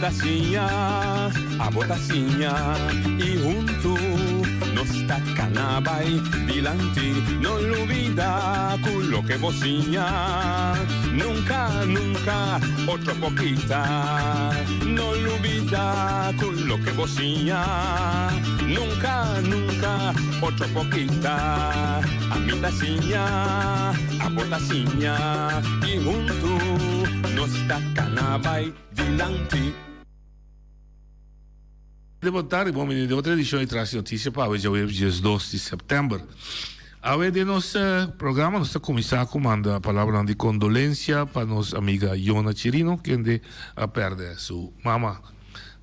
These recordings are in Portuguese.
a botacinha, e junto nos tacanabay, dilante, no olvida con lo que vocinha, nunca, nunca, otro poquita, no olvida con lo que vocinha, nunca, nunca, otro poquita, a mi tacinha, a botacinha, e junto nos tacanabay, dilante. Boa tarde, bom menino. Outra edição de Traz Notícia para hoje, é dia 2 de setembro. A hoje de nosso programa, nós começamos a mandar a palavra de condolência para nossa amiga Iona Chirino, que ande a perder sua mama.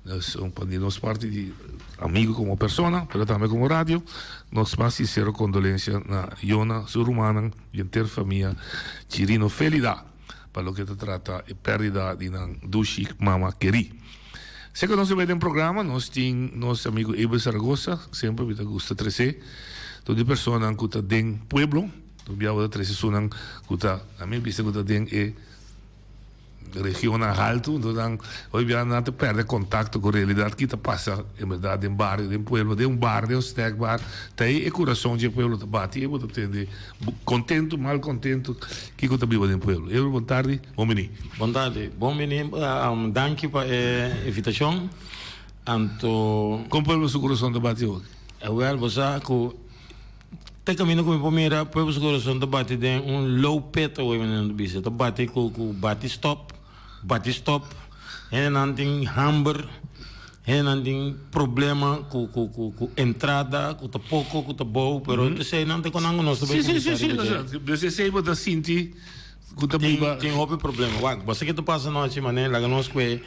Nós de nossa parte de amigo como pessoa, mas também como rádio. Nós mais sincero condolência na Iona, sua irmã e inteira família Chirino. Felicidade para o que se trata de perda de Dushi Mama Queri. Se que nós vemos no programa, nós temos nosso amigo Iber Zaragoza, sempre me gusta trazer. Toda pessoa que está dentro do pueblo, também a trazer pessoas que está, a mim, vista que está dentro da região alto, então, hoje não te perde contato com a realidade que está passando, em verdade, em bairro, em pueblo, de bar, de snack bar, tem o coração do pueblo que bate, e você entende, contento, mal contento, que está vivo no pueblo. Boa tarde, bom menino. Boa tarde, bom menino, danke para a invitação. Anto, como pueblo seu coração está bate hoje? Well, você tem caminho com a primeira, pueblo seu coração está bate de low pet ou even no bicho, está bate com bate stop, e não tem hamburger, e não tem problema com entrada, com pouco, com bom, pero você não tem com nada nós também. Sim, você sei que você sente que tem outro problema. Você que tu passa noite maneira, lá nós que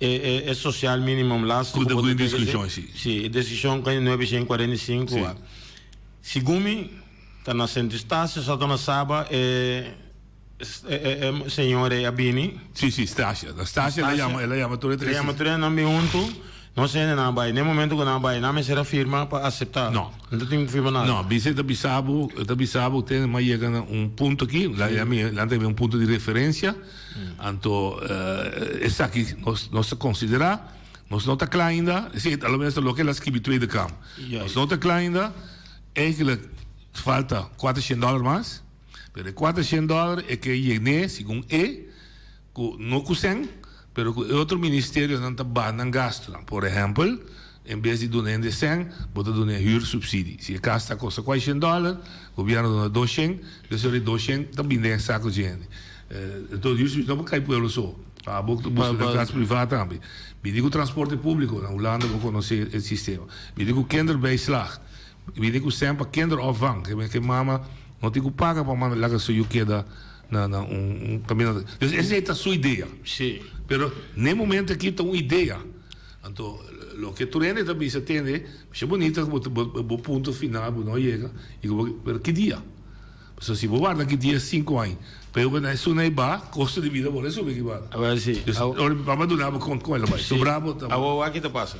é social minimum lá. Com a discussão, sim. Sim, decisão que não é 45. Segundo, está na centro-estácio, só está na Saba, senhora Abini. Sim, Stasha. A Stasha, ela chama toda a três. Ela chama toda a junto. Não sei nem vai. Nem momento que não vai, não me será firma para aceitar. Não. Não tem firma nada. Não, Bicê da Bissabo tem mais chega ponto aqui, lá tem ponto de referência. Então, essa aqui nós considerar, nós não está claro ainda, pelo menos o que elas que habituei de campo. Nós não está claro ainda, é que falta $400 mais. Pero $400 é que llegué, segundo não custen, pero outro ministério não está banando gasto. Por exemplo, em vez de donar de 100, bota donar huursubsidie. Se gasta custa $400, o governo dona 200, então 200 também tem saco de gente. Então, isso não cai para o só. A boca da classe privada também. Me digo transporte público, na Holanda vou conhecer o sistema. Me digo kinderbijslag. Me digo sempre kinderopvang, que mama não tem que pagar para mandar lá que sou eu que dá na caminho. Essa é a sua ideia. Sim. Pero no momento aqui tem uma ideia. Então, o que tu rende também se atende, é bonito, o ponto final, não chega. Pero que dia? Se você guarda que dia 5 anos, pero na isso não vai, custo de vida por isso que vai. Agora sim. Vamos donar com ela, vai. Sobrava também. Agora aqui te passa.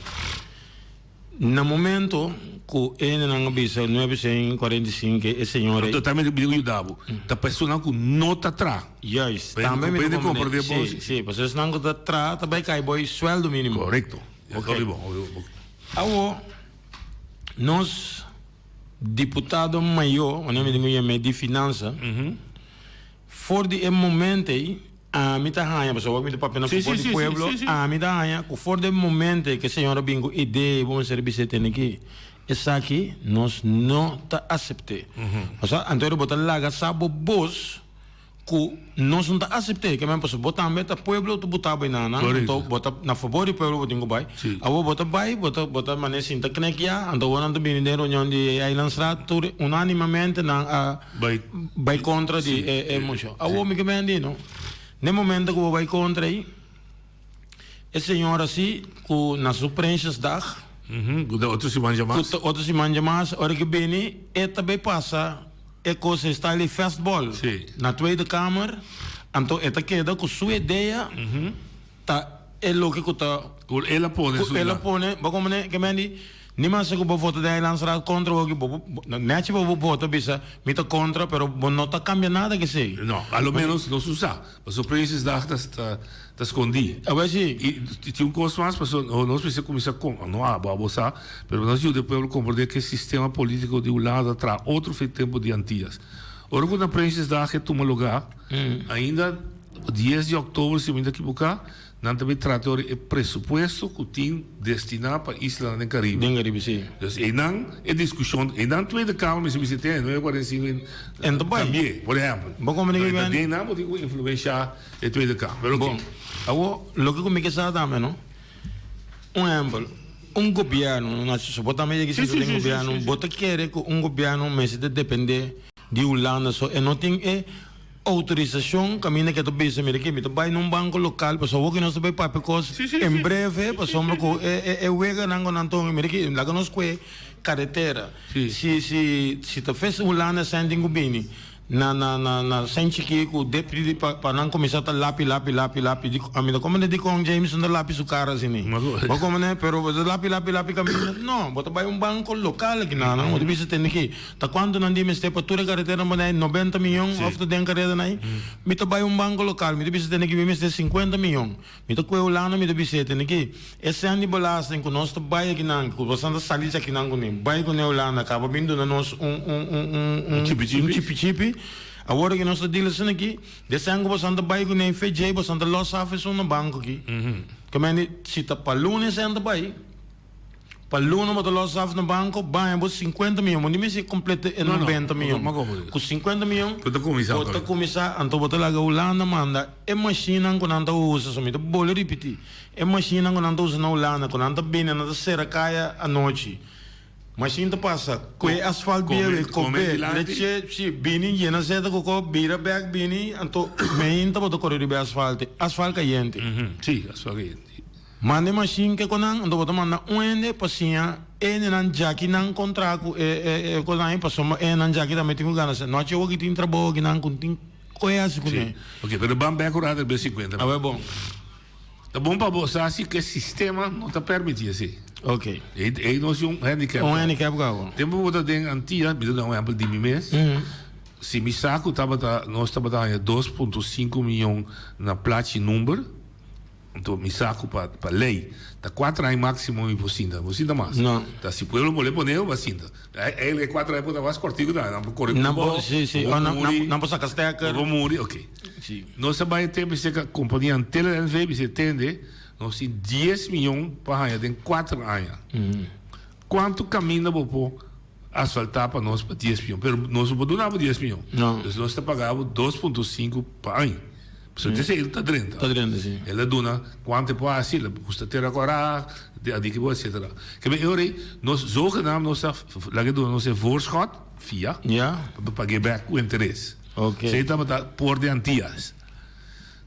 No momento que ele não avisa 945 é senhor. Eu também me ajudava. A pessoa que não está atrás. Yes. Também me compreende. Sim, vocês não estão atrás, também cai boi sueldo mínimo. Correto. Ok. Agora, nós deputado maior, o nome de finanças, for de momento a mim tá ranha, pessoal, me papel na futebol do pueblo, a mim tá ranha, que for de momento que a senhora bingo ideia, vamos serviço tem aqui, essa aqui nós não tá aceitando. Mas Antônio botar lá, sabe boss, que nós não tá aceitando, que mesmo pessoal botar meta pueblo tu botar bem na, então botar na favor do pueblo botar com bai, agora botar bai, botar maneira assim tá que já, então o ano bem de reunião de Islands Tour unanimamente na vai contra de emoção. Agora me que bem de não. No momento que eu vou contra aí, a senhora assim, que nas suprensas da outro se manja mais. Outro se manja mais, hora que vem, e também passa, é coisa está ali fastball. Na tweede kamer, então esta queda com sua ideia, tá, é o que está. Ela pone, como que me diz, nem mais que eu voto de lançar contra o que não é que eu voto bisa mita contra, pero não está cambiando nada que sei. Não, ao menos não se usa. Os preços da tá escondido. E tinha um custo mais, nós precisamos começar com, não há, mas nós ajuda o povo a compreender que o sistema político de um lado traz outro tempo de antigas. Ora, quando a prensa está que toma lugar, ainda 10 de outubro, se me equivocar, não também trata o pressuposto que tem destinado para a Isla do Caribe. Do Caribe, sim. E não é discussão, e não tweede calma, se você tem, não é 45 também, por exemplo. Bom, como ninguém vem. Não pode influenciar a tweede calma. Bom, agora, o que comigo está também, não? Exemplo, governo, nós supostamente que se tem governo, bota querer que governo mas depender de Holanda, só e não tem autorização caminha que tu pensa mira que tu vai num banco local para só que nós vai para because em breve para sombra com wega nango nanto mira que lá que nós que carretera se tu fez Holanda sending o bini na sente que o depende para não começar a lápis a mim como ne com James no lápis o cara assim mas como né pero lápis caminha não bota vai banco local aqui não o deve ter que tá quando não dime este para toda carretera mas 90 milhões of the carretera aí me tá vai banco local me deve ter que me 50 milhões me tá com o lano me deve ter que esse ano bolastem com nós vai aqui não com você anda salir aqui não com vai com o lano acaba vindo na nós chip agora que nós estamos aqui, desse ano você anda bem com nem FJ, você anda loss office no banco aqui. Como é que se tá para lunes você anda bem, para lunes você loss office no banco, bem você 50 milhões, mas nem se completa 90 milhões. Com 50 milhões, pode começar, então você lá o Holanda manda, é máquina que não anda usa, só me dá bolo repetir, é máquina que não anda usa na Holanda, que não anda bem, não anda serra caia à noite. Mas ainda passa, com asfalto bem, com bem, se bini llena seta com bira back bini, então me ainda pode correr bem asfalto caliente. Sim, asfalto caliente. Mande machine que conan, então pode mandar ende passinha, nan jaki nan contrato, conan passou nan jaki também tem ganas. Não acho que tem trabalho que não tem coisa com ele. Ok, mas bem bem curado bem 50. Ah, é bom. Tá bom para você assim que o sistema não te permite assim. Ok. E nós um handicap. Um handicap galo. Temos outra den antiga, me dá um exemplo de mim mesmo. Se me saco nós estava dando 2,5 milhões na placa número, então me saco para lei, tá 4 anos máximo em você mais. Não. Tá se pueblo mole poner você. Ele é 4 anos para mais cortigo não corre. Não, sim. Não posso casteca. Vamos morrer, ok. Sim. Nós vai ter que a companhia Antela NV se entende. Nós temos 10 milhões para ganhar em 4 anos. Quanto caminho para asfaltar para nós para 10 milhões? Mas nós não podemos 10 milhões. Não. Então nós pagamos 2,5 para ano. Você ele está dentro. Está dentro, sim. Ele dona quanto pode assim, ele custa ter agora, adică etc. Que bem, eu nós zogenaamd nós voorschot via, para pagar back o interesse. Ok. Você está por de antigas.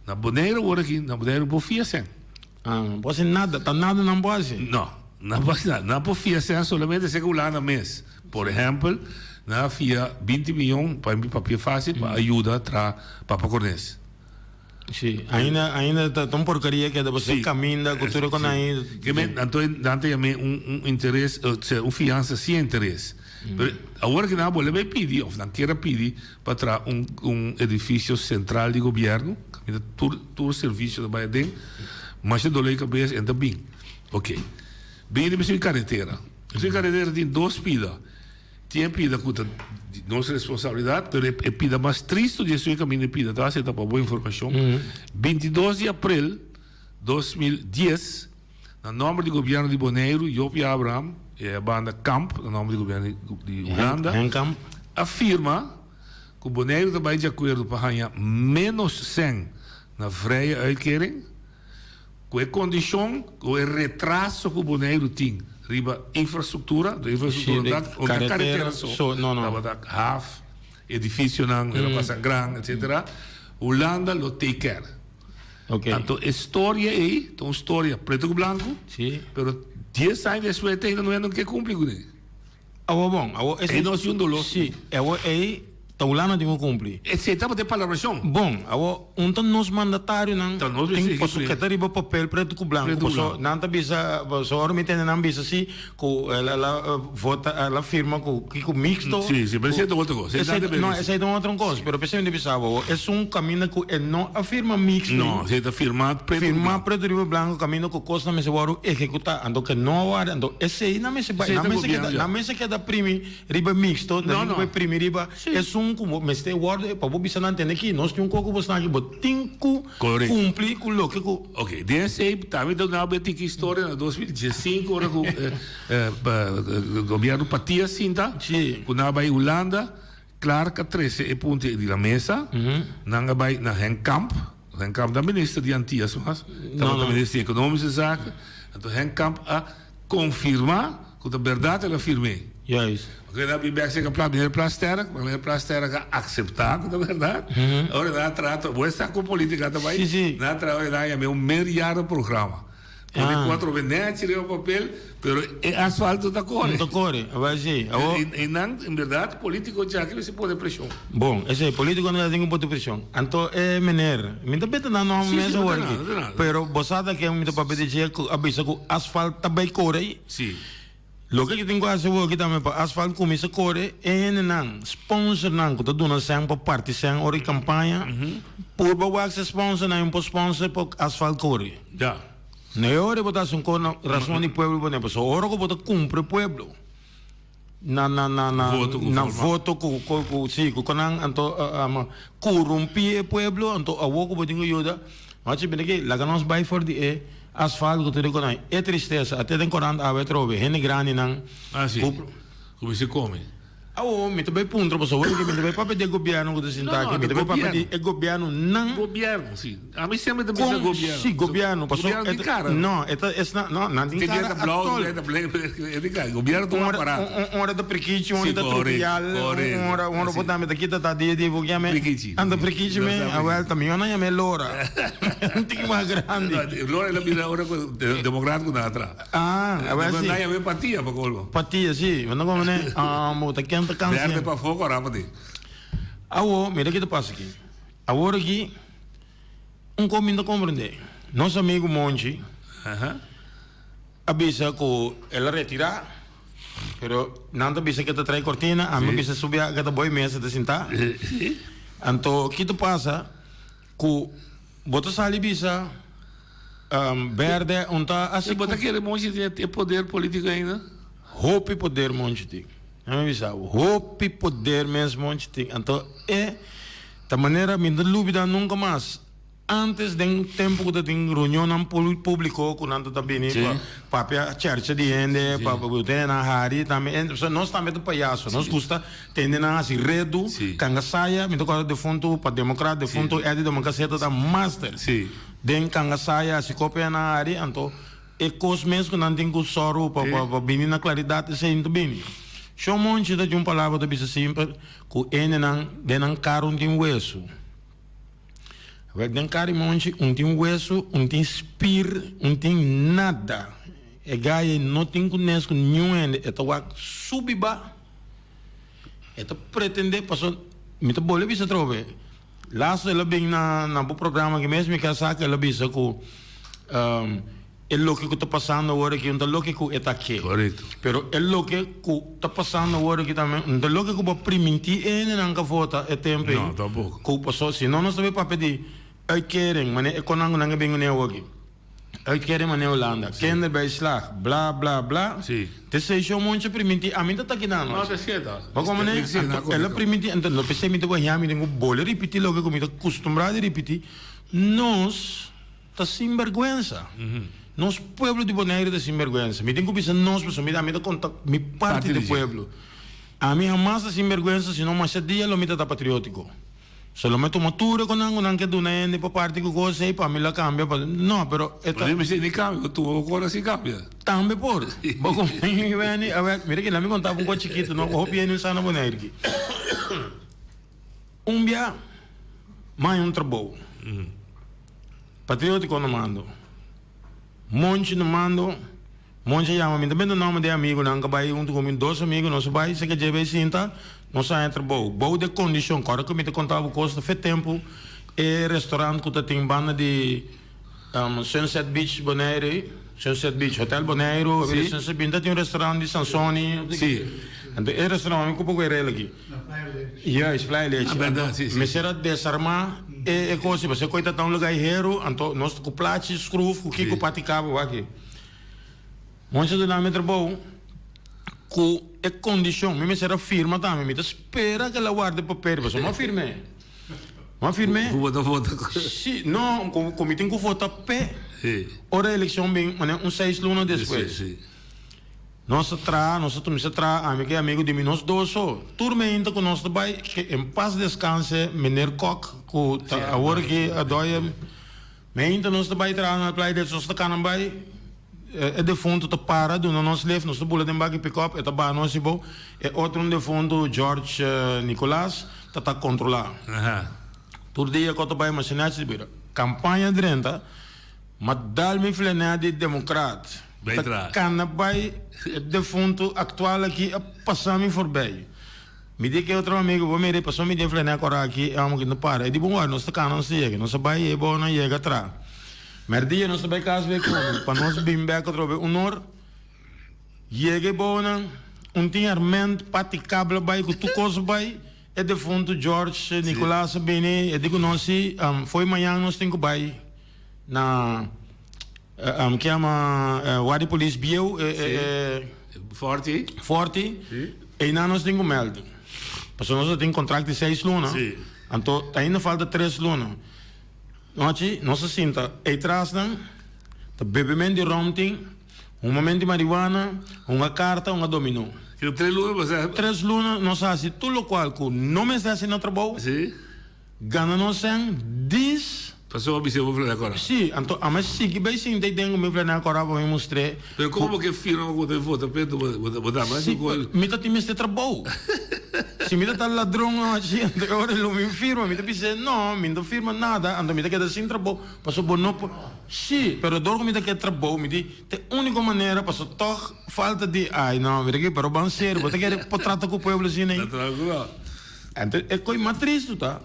Na boneira agora aqui, na boneira por via sem. Não pode nada, tá nada não pode. Não pode nada. Não pode via sem somente segurar na mês. Por exemplo, na via 20 milhões para papel fácil para ajuda para cornês. Sim, ainda tá tão porcaria que você caminha, cultura com ainda. Que bem, então também interesse, fiança sem interesse. Agora que não vou pedir, ou não quero pedir para trazer edifício central de governo, todo serviço do Biden, mas eu dou a cabeça ainda bem. Ok. Bem, depois de carretera. Essa carretera tem 2 pidas. Tem pida que é nossa responsabilidade, mas é pida mais triste de seu caminho de pida. Tá? Você está para boa informação. 22 de abril de 2010, no nome do governo de Bonaire, Jopi Abraham, e a banda Camp, no nome do governo de Holanda, afirma que o Bonaire está de acordo para ganhar menos 100 na vrije uitkering, com a condição, com o retraso que o Bonaire tem. Riba infraestrutura, onde carretera só, estava da half, edifício não, era para sangrang, etc. Holanda lo take care. Okay. Então, a história aí, uma história preto e branco, pero 10 anos depois ainda não é que cumpre com ele. Bom, é nós um dolor. Sim, é taulana tem que cumprir. Esse estava de palabração. Bom, então nós mandatário não tem que ter riba papel preto com branco. Não tá bisa, só me entende não bisa se com ela vota, ela firma com mixto. Sim, mas é outra coisa. Não, essa é outra coisa, pero pensei de bisa, é caminho que não afirma mixto. Não, você está firmado preto. Firma preto riba branco, caminho que costa me se varo executar, ando que não hora, ando esse aí não me se vai, não me se queda primi riba mixto, não riba primi riba é como mas tem word para você não entender que nós temos coco você aqui botinco cumprir com o que ok desse aí também deu uma betica história em 2015 hora com o governo patia cinta quando vai Holanda claro que 13 ponto de mesa não vai na Henkamp da ministra de Antillas mas da ministra econômica zaken então Henkamp a confirmar que a verdade ela firme porque na Bíblia se capaz de plasteira aceitar, na verdade. Agora na trata, vou estar com política também. Na trata é meu melhor programa. Por 4 venetes tirei o papel, mas é asfalto da cor. Da cor, vai ser. E não, em verdade, político já que se pode pressão. Bom, esse político não tem que pôr pressão. Então é menor. Me dá bem não é mesmo work. Pero bosada que me dá para dizer que avisa que asfalto também cor aí. Sim. Lo que tem que fazer aqui também para asfalto começa a correr é não sponsor não que tá dando sem para partição ou campanha por baixo se sponsor não para sponsor para asfalto correr já na hora botar um corno razão de pueblo por exemplo só hora que botar cumpre pueblo na voto com sim com não então corrompir pueblo então a voco botar ajuda mas bem que lá que nós vai for de asfalto que tu reconhece é tristeza até tem corante a vetrove rene grande não como se come me também ponto para saber que me também para pedir governo que sentar aqui me também para pedir governo não governo sim a mim sempre também é governo sim governo passou não não tem cara atol é de cara governo tem uma parada hora da prequiche hora da tropical hora botar me daqui tá dia de vou chamar anda prequiche me a volta também não é me lora não tem mais grande lora é a hora democrático na atrás a ver se não é a patia para colmo patia sim não como né tá quente verde para fogo rápido mira que te passa aqui agora aqui comigo compreender nosso amigo Monchi avisa que ela retirar pero não avisa que te traz cortina a mim avisa subir que te boi mesa de sentar então o que te passa que bota sali bisa verde tá assim bota aquele Monchi tem poder político ainda hope poder Monchi tem não me sabe hope poder mesmo Monchi tem então da maneira me dúvida nunca mais antes de tempo que tem reunião público com nada também para a church de gente para botar na rádio também nós também do palhaço nós gosta tende na assim redo canga saia me toca de fundo para democrata de fundo é de democracia da master den canga saia assim copia na área então é coisa mesmo que não tem que soro para vir na claridade sem tu bem show monte de uma palavra de bisa simples que ele não de caro tem hueso den caro monte tem hueso tem spir tem nada é gaia não tem conhecimento nenhum é tá subiba é tá pretender passou me tá bolé bisa trove lá se ela bem na programa que mesmo que saca ela bisa com é o que está passando agora que não é o que está aqui. Correto. Pero é o que está passando agora que também não é o que vai permitir ele não que vota é tempo. Não, tampouco. Que passou se não nós também para pedir eu querem mas é quando não bem o aqui. Eu querem mas na Holanda. Kinder bij slag, blá blá blá. Sim. Te sei um monte permitir a mim tá aqui não. Não, é certo. Mas como né? Ela permitir então não pensei me depois já me tenho bolha repetir logo como estou acostumado a repetir. Nós tá sem vergonha. Nós, pueblo de Bonaire, é sinvergüenza. Me tenho que pensar, nós, pessoas, me dá conta, me parte do pueblo. A mim, jamais é sinvergüenza, senão mais dia, lo meta patriótico. Se lo meto matura com não que do nene, para parte que coisa, e para mim lá cambia. Não, pero... Mas me sei, nem cambia, tu agora se cambia. Também, por. Mira que lá me contava coisa chiquito, não, o piano está na Bonaire aqui. Dia, mais trabalho. Patriótico não mando. Monte no mando, Monte chama, me também do nome de amigo, não vai junto com dois amigos, não se vai, se que já vai sinta, não sai entre boa de condição, agora que me te contava o custo, fez tempo, e restaurante que tem banda de Sunset Beach Bonaire, Sunset Beach Hotel Bonaire, Sunset Beach, tem restaurante de Sansoni, então é restaurante que pouco é aqui. Ja, is blij leedje. Me será desarmar e coisa, você coita tão lugar hero, então nós com plate, scruf, com que paticaba aqui. Monte do nome bom, com é condição, me será firma também, me espera que ela guarde papel, mas não firme. Não firme? Sim, não, como tem que votar pé. Ora a eleição bem, mas 6 lunas depois. Nós tomamos amigo de nós dois só. Turma ainda com nós também, que em paz descanse, Meneer Kok, que agora que a doia, mas ainda nós também traz na praia de nós também vai, é defunto tá para do nosso levo, nós também tem bag pick up, é tá ba nós ibo, é outro defunto George Nicolas, tá controlar. Todo dia que eu também mas nada de campanha de renta, mas dá-me flenar de democrata. Canabai defunto atual aqui passar-me voorbij. Me diz que outro amigo vou me passou me deu flenar agora aqui é que não para. Eu digo bom, nós tá não chega, nós vai é bom não chega atrás. Mas dia nós vai caso ver como para nós bem back outra vez honor. Chega bom não tinha armamento paticável vai que tu coisa vai é defunto George Nicolas Bene. Eu digo nós foi amanhã nós tem que vai na que chama Wadi Police Bio Forte e não nós temos meld. Porque nós temos contrato de 6 lunas. Então ainda falta 3 lunas. Nós sinta e traz o bebimento de romting, momento de marihuana, uma carta, uma dominó. 3 lunas nós fazemos tudo o qual não me está sendo trabalho. Gana nós 10. Passou a observar o plano agora. Sim, então, mas sim, que bem sim, tenho meu plano agora para me mostrar. Mas como que firma quando eu vou, botar mais um gol? Me tá time este trabalho. Se me tá ladrão assim, agora ele me firma, me tá pensando, não, me não firma nada, então me tá queda sem trabalho, passou bom não. Sim, pero dor me tá queda trabalho, me diz, te única maneira passou toch falta de, ai não, ver aqui, pero bom ser, você quer tratar com o povo assim, né? Então é coisa mais triste, tá?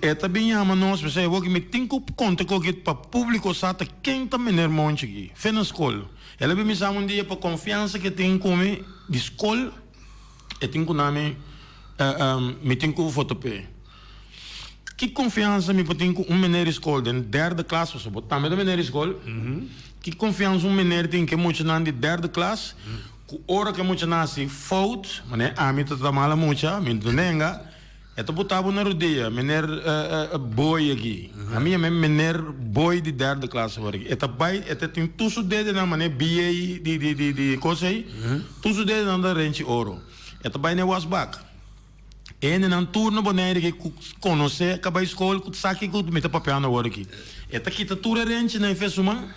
É também a nós, mas eu vou que me tenho que contar com que para público sata quem também é monte aqui, fez na escola. Ela me chama dia para confiança que tem comigo de escola, e tenho que nome, me tenho que fotopé. Que confiança me tem com menino escola, de 3ª classe, você botar me da menino escola. Que confiança menino tem que muito na de 3ª classe, que hora que muito nasce fault, mas a mim tá mala muito, me nenga. Eu botava na rodeia, meneer boy aqui. A minha meneer boy de 3ª classe aqui. Eu tenho tudo dele na maneira BA de coisa aí. Tudo dele na rente ouro. Eu vai na wasback. E na turno boneiro que conhece, acaba a escola, que sabe que me tá papel na hora aqui. Eu quita tudo rente na fez uma.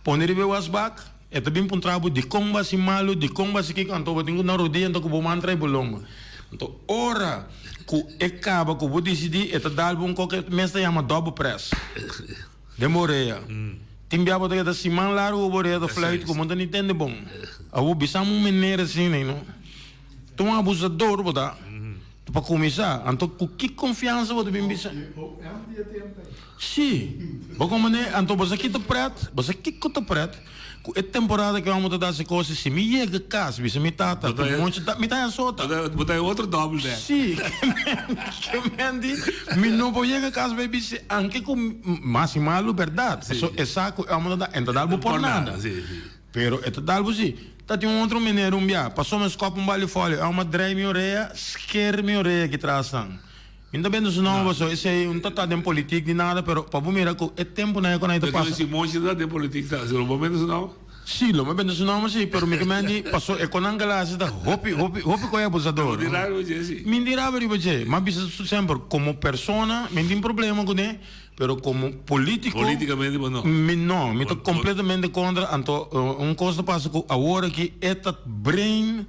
Poner ele wasback. Eu também para um trabalho de comba se malo, de comba se que então eu tenho na rodeia, então que vou mandar e bolonga. Então, ora que acaba que eu vou decidir, é dar um qualquer mestre chama double press. Demorei. Tem biaba da semana lá o boré da flight, como não entende bom. Eu vou bisar menino assim, não. Tu um abusador, botar. Para começar, então que confiança vou ter bisar? Sim. Vou como né, então você aqui tá preto, você aqui tá preto. É temporada que vamos dar essa coisa, se me chega casa, se me tata, me tá sota. Botar outro doble, né? Sim, que me não vou chegar casa, baby, anche com máxima liberdade. É saco, é uma da, então dá por nada. Pero é dá sim. Tá tem um outro mineiro um passou meu copo vale folha, é uma drive minha orelha, esquerda minha orelha que traz sangue. Ainda bem dos novos, esse é um tratado em política de nada, pero para mira que é tempo na quando ainda passa. Esse monte de política, tá? Se não menos não. Sim, lo me bem não, mas sim, pero me comende passou é com angela se da hopi com é abusador. Me dirá ver mas bisa sempre como persona, me tem problema com ele, pero como político. Politicamente não. Não, me tô completamente contra, então coisa passa com agora que é brain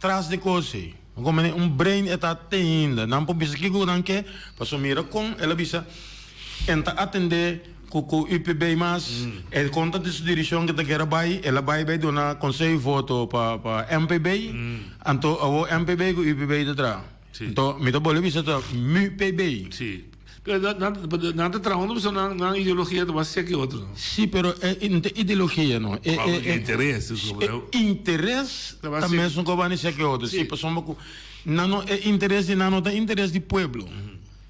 traz de coisa. Como brain está ainda, não pode ser que não quer, passou mira com ela bisa enta atender com UPB mas é conta de direção que tá quer ela vai do na conselho voto para MPB então o MPB com UPB de trás então me tá boleh bisa tá MPB sim nada trabalhando você na ideologia do você que outro sim pero é ideologia não é interesse interesse também são como nem sei que outro sim pessoal não é interesse não é interesse do povo.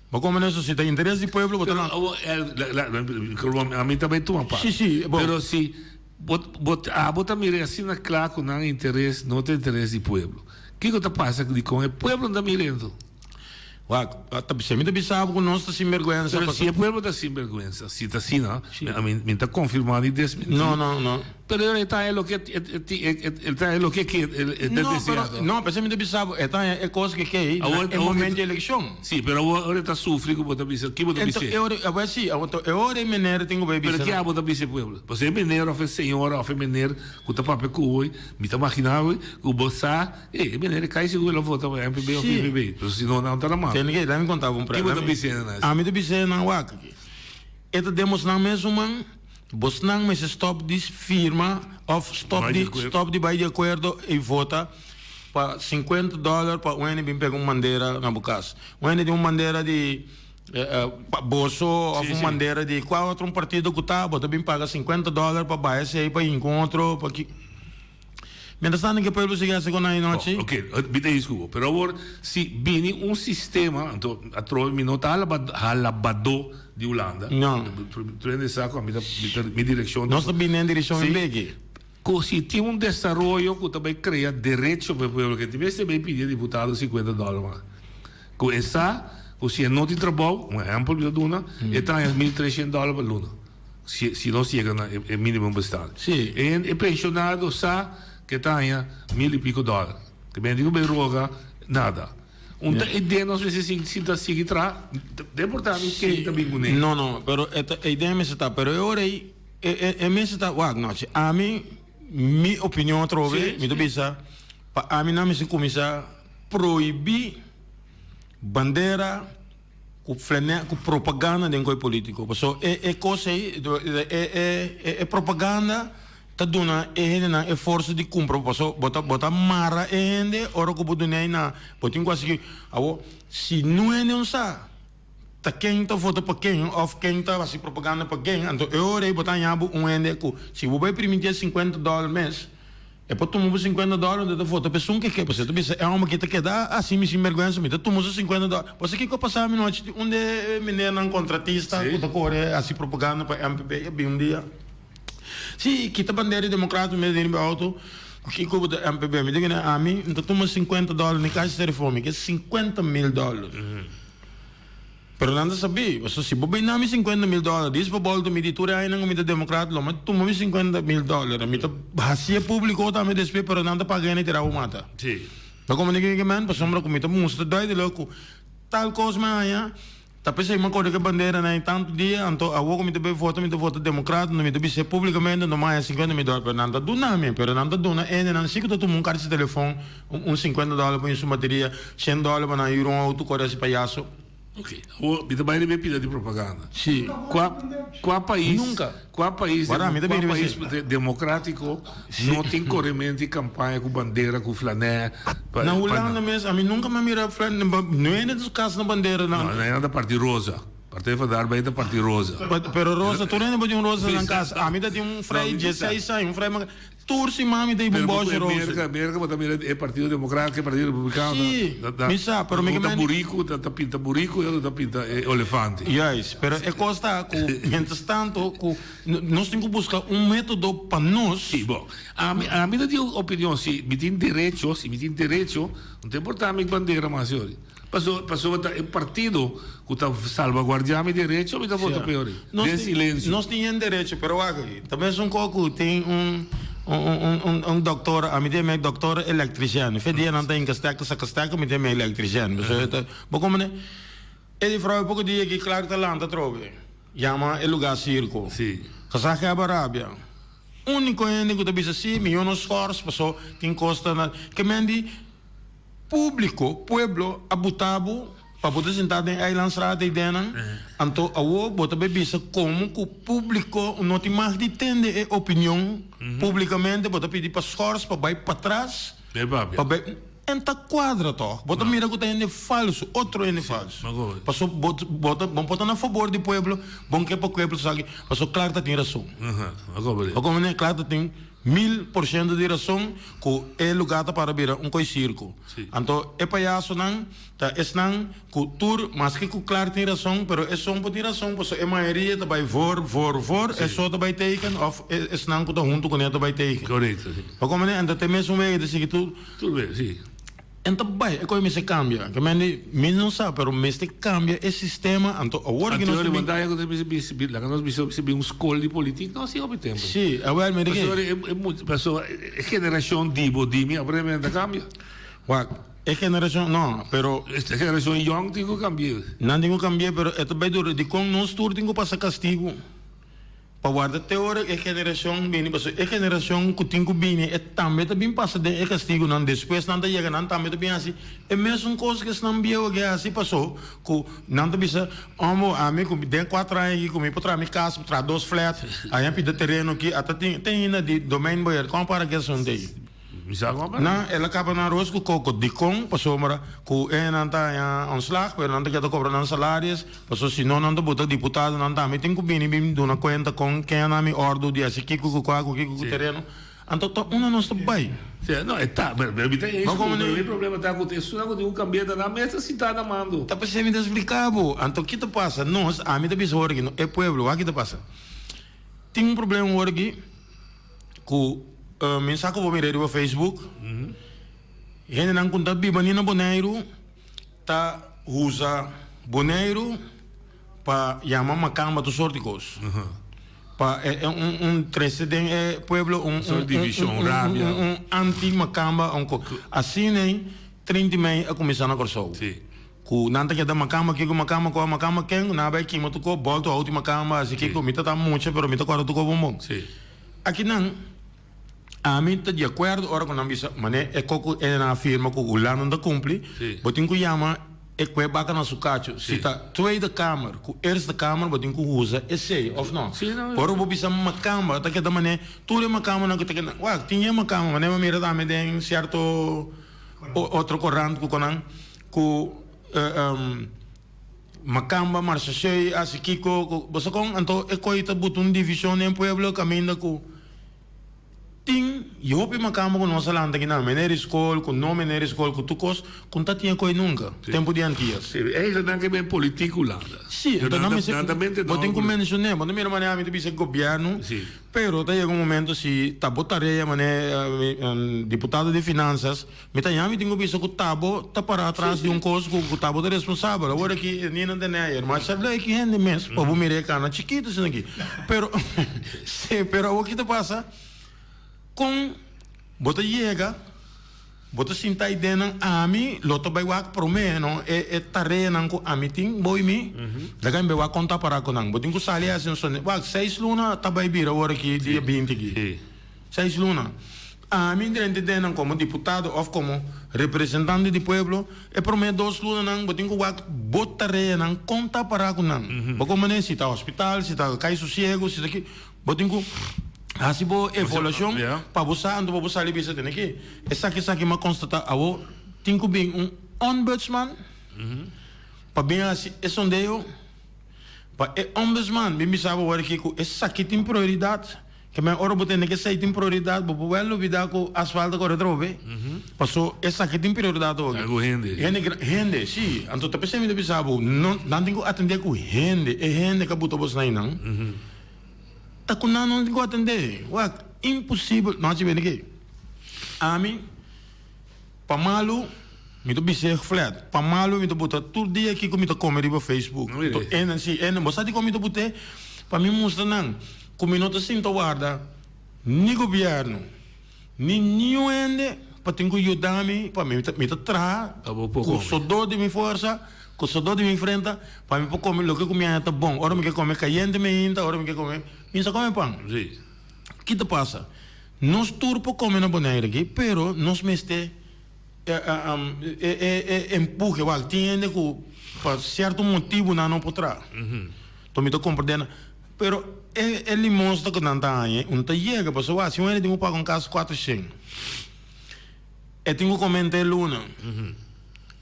Mas como não se tem interesse do povo, botar lá. A mim também tu uma parte. Sim, bom. Pero se bota mire assim na claro que não interesse, não tem interesse do povo. O que está passando com o povo não está mirando? Você me sabe que nós estamos sem vergonha. Se o povo está sem vergonha, se está assim, não? Me está confirmando e desmentindo. Não. Pero ele está é o que desejado. Não, mas você me sabe, é coisa que é momento de eleição. Sim, pero agora está sofrendo com o que você dizer. Agora sim, agora é mineiro tenho que pero que é o dizer povo? Você é mineiro, é senhora, é mineiro, que está papel com oi, me está imaginando que o bolsa, é mineiro cai se o voto para MPB ou PPB, pero se não está na mão. Tem ninguém, dá me contar um para. Que você dizer, né? A mim te dizer na wak. Eta demonstrar mesmo man Bosnang mas stop this firma of stop de vai de acordo e vota para $50 para o N bem pega uma bandeira na bocas. O N de uma bandeira de bolso ou uma bandeira de qual outro partido que tá, bota bem paga $50 para baixo aí para encontro para que Mientras que o povo siga segundo aí noite. Ok, me desculpa, pero agora se vem sistema, então a trova me não está halabado de Holanda. Não. Tu ainda sabe a minha direção. Nós estamos em direção em Begue. Se tem desenvolvimento que também cria direito para o povo que tivesse bem pedir deputado $50. Com essa, se não tem trabalho, um exemplo de duna, então é $1.300 por luna. Se não chega no mínimo bastante. Sim. E pensionado sabe que tenha $1.000 e pico. Que bem digo bem roga nada. Ideia nós precisamos se seguir atrás. Deportado que também com ele. Não, pero a ideia me está, pero eu orei me está, noite. A mim minha opinião trove, me do bisa, a mim não me se começar proibir bandeira com propaganda de um político. So é coisa aí, é propaganda. Tá dona é força de cumprir, bota mara ainda, ora que bodo nem na, botin quase que, se não é não sa, tá quem tá vota para quem, ou quem tá assim propaganda para quem, então eu orei botar nhabo ainda que, se você permitir $50 mês, é para tomar $50 de voto, a pessoa que você pensa é uma que tá queda assim me sem vergonha, me tá tomando $50. Você que passar a noite onde menina não contratista, que tá corre assim propaganda para MPB, bem um dia. Sim, kita bandeira democrata me deu no auto, o que cubo da MPB me diga a mim, então toma $50 na caixa de telefone, que é $50 mil. Pero nada sabia, mas se bobe na me $50 mil, diz para boldo me ditura aí na comida democrata, mas toma me $50 mil, a mim tá bacia público tá me despe, pero nada paga nem tirar o mata. Sim. Mas como ninguém man, para sombra comida monstro dói de louco, tal coisa mas Tapi uma coisa que bandeira né tanto dia então a vou me voto democrata não me deve ser publicamente não mais $50 mil pero nada do nome pero nada do na não sei que tu um cartão de telefone $50 para isso bateria $100 para na euro auto corre esse palhaço. Ok. O me também ele me pede de propaganda. Sim. Qual país? Nunca. Qual país democrático não tem corremento de campanha com bandeira, com flané? Na Holanda mesmo, a mim nunca me mira flané, não é dos casos na bandeira não. Não é da Partido Rosa. Partido da Arbeid da Partido Rosa. Pero Rosa, tu não pode rosa na casa. A mim tem frei 16 anos, frei tursi mami tem bomboso rosa. América também é Partido Democrático, é Partido Republicano. Sim. Misa, pero me que burico, tá pinta burico e tá pinta elefante. Yes, pero é costa com mientras tanto nós temos que buscar método para nós. Sim, bom. A mim tem opinião se me tem direito, não tem importância a bandeira mais senhor. Passou o partido que está salvaguardando o direito, me dá voto pior. Tem silêncio. Nós tínhamos direito, pero também são coco tem doutor, a mim tem doutor eletriciano. Fedia não tem casteca, me tem eletriciano. Bom como né? Ele falou pouco dia que claro talanta trove. Chama o lugar circo. Sim. Casaca Arábia. Único que tá bisa assim, milhões de passou tem costa na que mendi público, pueblo, abutabo, para poder sentar em Eilandstraat e dena, então a bota bebisa como que o público não tem mais de entender a opinião publicamente, bota pedir para esforço, para vai para trás, para enta quadra to, bota mira que tem falso, outro é falso. Passou bota bom botar a favor do povo, bom que para o povo sabe, passou claro que tem razão. Agora né, claro que tem 1000% de razão que é lugar para vir circo. Então é palhaço não, tá não que tur, mas que claro tem razão, pero é só por razão, porque a maioria tá vai vor, é só tá vai teken, of é não que tá junto com ele tá vai teken. Correto. Agora né, então tem mesmo meio de seguir tudo. Tudo bem, sim. Então, bem, é como se cambia. Que me não sabe, mas se cambia o sistema. Então, agora que nós temos um escola de política, nós temos tempo. Sim, agora me diga. A geração Dimi, obviamente cambia. É geração, não, pero esta geração young tem que cambiar. Não tem que cambiar, pero é bem duro. De como nós todos temos que passar castigo. Para guardar até hora é geração bem, é geração que tem que vir, é também passa de castigo não depois não chega não também assim, é mesmo coisa que não viu que assim passou, que não te bisa, a mim com de 4 anos aqui comigo para minha casa, para 2 flat, aí pedi terreno aqui, até tem ainda de domain boiar, como para que são daí. Não, ela acaba na arroz com coco de com, passou mara, com não tá em slag, pero não tá que cobrando salários, passou se não tá botando deputado, não tá, me tem que vir bem do na conta com quem é na minha ordem de assim que com terreno, então tá não está bem. Não, é tá, mas tem isso, o problema tá acontecendo, não tem cambiar na mesa se tá na mando. Tá para me explicar, então o que te passa? Nós, a mim tá pensando aqui, é pueblo, o que te passa? Tem problema aqui, com mensagem que eu vou mirar no Facebook, gente não conta bem no boneiro, tá usa boneiro para chamar uma cama do sorte coisa. Para precedente é pueblo divisão rábia, anti macamba assim nem 30 mei a começar na corção. Ku nanta que da macama que com a macama quem na vai que muito co volta a última cama assim que comita tá muito, pero mita quando tu co bom. Aqui não a mim está de acordo, ora quando ambisa, mané é coco é na firma que o lá não dá cumpre, botin que chama é que é baca na sucacho, se tá tweede kamer, ku eerste kamer botin que usa, é sei, of não? Por o bisa uma cama, tá que da mané, tudo é uma cama não que tá que, ué, tinha uma cama, mané uma mira da me tem certo outro corrente que conan, ku macamba marcha cheia, assim que você com então é coisa botun divisão em pueblo caminho com ting eu pe macamba com nossa landa que não menor escola com não menor escola com tucos com tá tinha coi nunca tempo de antias é isso não que bem político lá sim então não me se botem com mencionar mas não maneira me disse governo pero tá chega momento se tá botaria mané deputado de finanças me tá me tenho visto que tabo tá para atrás de coisa que o tabo de responsável agora que nem não tem nada mas sabe que rende mesmo para o americano chiquito isso aqui pero o que te passa com bota chega bota sinta idena a mim loto vai wak promeno é tarefa com a mim tem boi mi daí me vai contar para com não botin com salia assim só wak 6 luna tá vai vir agora aqui dia 20 aqui 6 luna a mim dentro dena como deputado ou como representante do povo é prometo 2 luna não botin com wak bota tarefa não conta para com não porque mané se tá hospital se tá cai sossego se daqui botin com assim boa evolução para você ando para você ali bisa tem aqui essa que me constata avo tem que bem ombudsman para bem assim é sondeio para ombudsman bem bisa agora que essa que tem prioridade que me ora botar que essa tem prioridade para o belo vida com asfalto corre trove passou essa que tem prioridade hoje rende sim então tá pensando bisa não tem que atender com rende que botou você aí não tá com não tem que atender. Ué, impossível. Não tive ninguém. A mim, para malo, me tô bicho flat. Para malo, me tô botar todo dia aqui que me tô comer no Facebook. Tô assim, você sabe como me tô botar? Para mim mostra não. Como não tô sinto guarda, nem governo, nem nenhum ende para ter que ajudar-me, para me tô tra, com sodor de minha força. Com só de minha frente, para mim comer o que comia tá bom. Ora me quer comer caliente me ainda, ora me quer comer, me só come pão. Sim. Que te passa? Nós turpo comer na boneira aqui, pero nós meste empurra, vai, tiende que por certo motivo não por trás. Então me tô compreendendo. Pero ele mostra que não tá aí, não tá chega, pessoal, se ele tem que pagar um caso 400. Eu tenho que comentar Luna.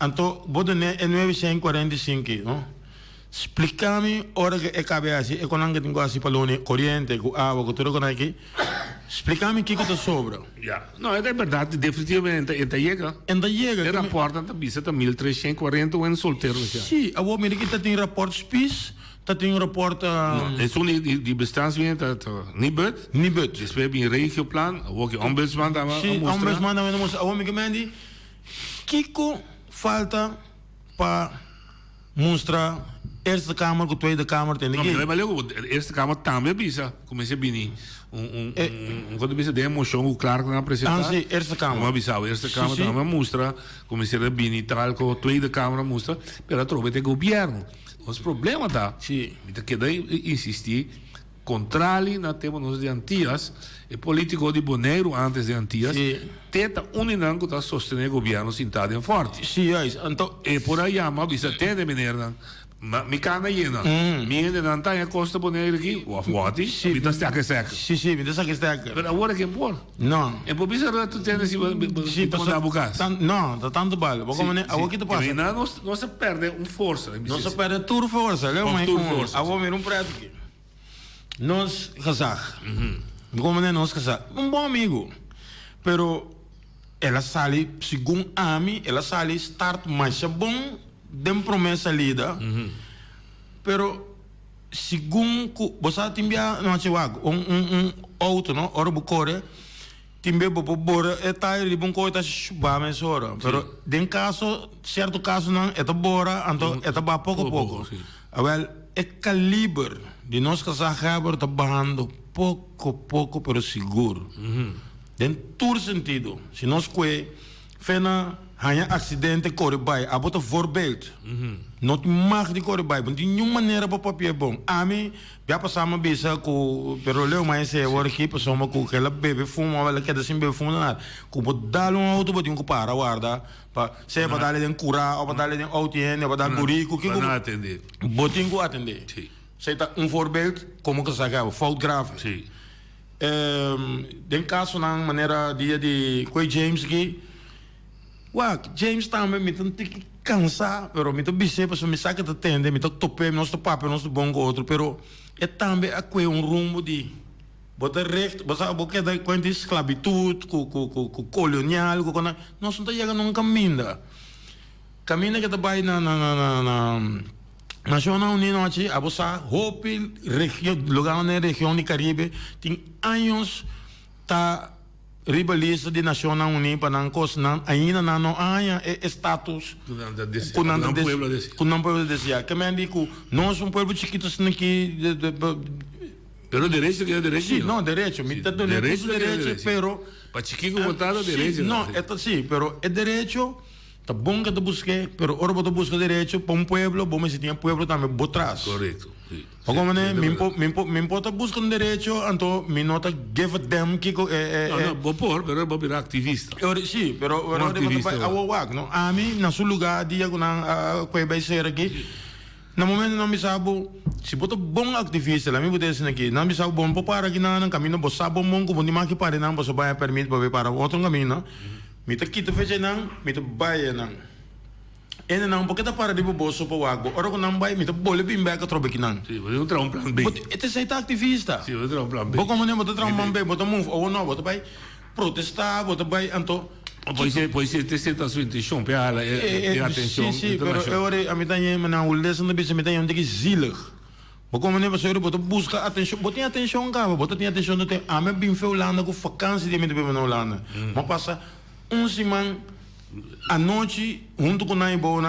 Então, vou dar 945, não? Explica-me, hora que é cabe assim, é quando eu tenho assim para Luna, corrente, com água, com tudo que aqui. Explica-me o que está sobra. Não, é verdade, definitivamente, ele chega. Ainda chega. O rapporto está 1340 ou solteiro. Sim, a boa medida que tem rapporto SPIS, tem rapporto... É só de bestaanswet, niet buiten. Niet buiten. Dus we hebben een regioplan, ook een ombudsman daar maar sim, ombudsman daar maar moest. A boa medida, Kiko falta para mostrar Eerste Kamer com Tweede Kamer tem ninguém. Não, mas a Eerste Kamer também bisa, comecei bem quando bisa de emoção o claro que não apresenta. Ah, sim, Eerste Kamer. Mas bisa a Eerste Kamer também mostra, comecei a bem tal com a Tweede Kamer mostra, pero trove de governo. Os problema tá. Sim. Então que daí insistir contrário na tema nos de Antillas, e político de Bonaire antes de Antillas, tenta uninão que está sustentando o governo sentado em forte. Sim, é isso. Então, e por aí mas bisa tem de maneira mi cana llena. Mi de Nantanha Costa Bonaire aqui, o afuati, mi tá seca. Sim, mi tá seca. Mas agora que por? Não. É por isso que tu tens se mandar bucas. Não, tá tanto bala. Vou comer, agora que tu passa. Não se perde força. Não se perde tudo força, leu mais força. Agora mir prato aqui. Nós casar. Como nós casar. Bom amigo. Pero ela sale, segundo a mim, ela sale start mais bom. Dem promessa lida, pero segundo você timbia não achei outro não ora bucore timbia bobo bora é tá ele bom coisa chuba mas ora pero den caso certo caso não é tá bora então é tá pouco well é calibre de nós que saber tá barrando pouco pero seguro den todo sentido se nós que fena hanya acidente corre bij, a bota voorbeeld. Not mag die corre bij, want die nieuwe manier op papier bom. Ami, ja pas samen bezig ko, pero leo mais se work aqui, pas samen ko que la bebe fuma, wala que assim bebe fuma nada. Ko bot dalo auto bot um para guarda, pa se pa dale den cura, ou pa dale den auto en, pa dale burico, que não atender. Botin ko atender. Sim. Se tá voorbeeld, como que saga, fout grave. Sim. Den caso na maneira dia de coi James aqui. James também me tem que cansar, pero me tem bicho para me sacar de atender, me tem que topar, me nosso papo, nosso bom com outro, pero é também aqui rumo de botar recht, você porque da quando esclavitud, com colonial, com nós não tá chegando num caminho que tá vai na Nacional União aqui, a você hope região, lugar na região de Caribe, tem anos tá ribalista de Nacional União para não cos não ainda não há status com um povo desse que me digo nós povo chiquito aqui pero direito que é direito sim não direito me tá dando direito pero para chiquito botar direito não é sim pero é direito tá bom que tu busque pero ora tu busca direito para pueblo bom se tinha pueblo também botrás correto como né me importa buscar direito então me nota give them que não vou virar ativista sim pero não a mim na seu lugar dia que não vai ser aqui no momento não me sabe se botar bom ativista lá me botar assim aqui não me sabe bom para aqui não caminho você sabe bom como de mais que para não você vai permitir para ver para outro caminho me tá quito fez não me tá vai não ene não porque tá para de bolso para o água ora que não vai me tá bole bem bem que trobe que não sim vou entrar plan B este é ativista sim vou entrar plan B vou como nem botar plan B botar move ou não botar vai protestar botar vai então pois você senta sua intenção para ela atenção sim pero agora a mim tá aí na uldes não bisa me tá aí que zilig vou como nem você botar busca atenção botar atenção cara botar tem atenção não tem a mim bem feio lá na com vacância de me bem na Holanda mas passa semana à noite junto com nós bom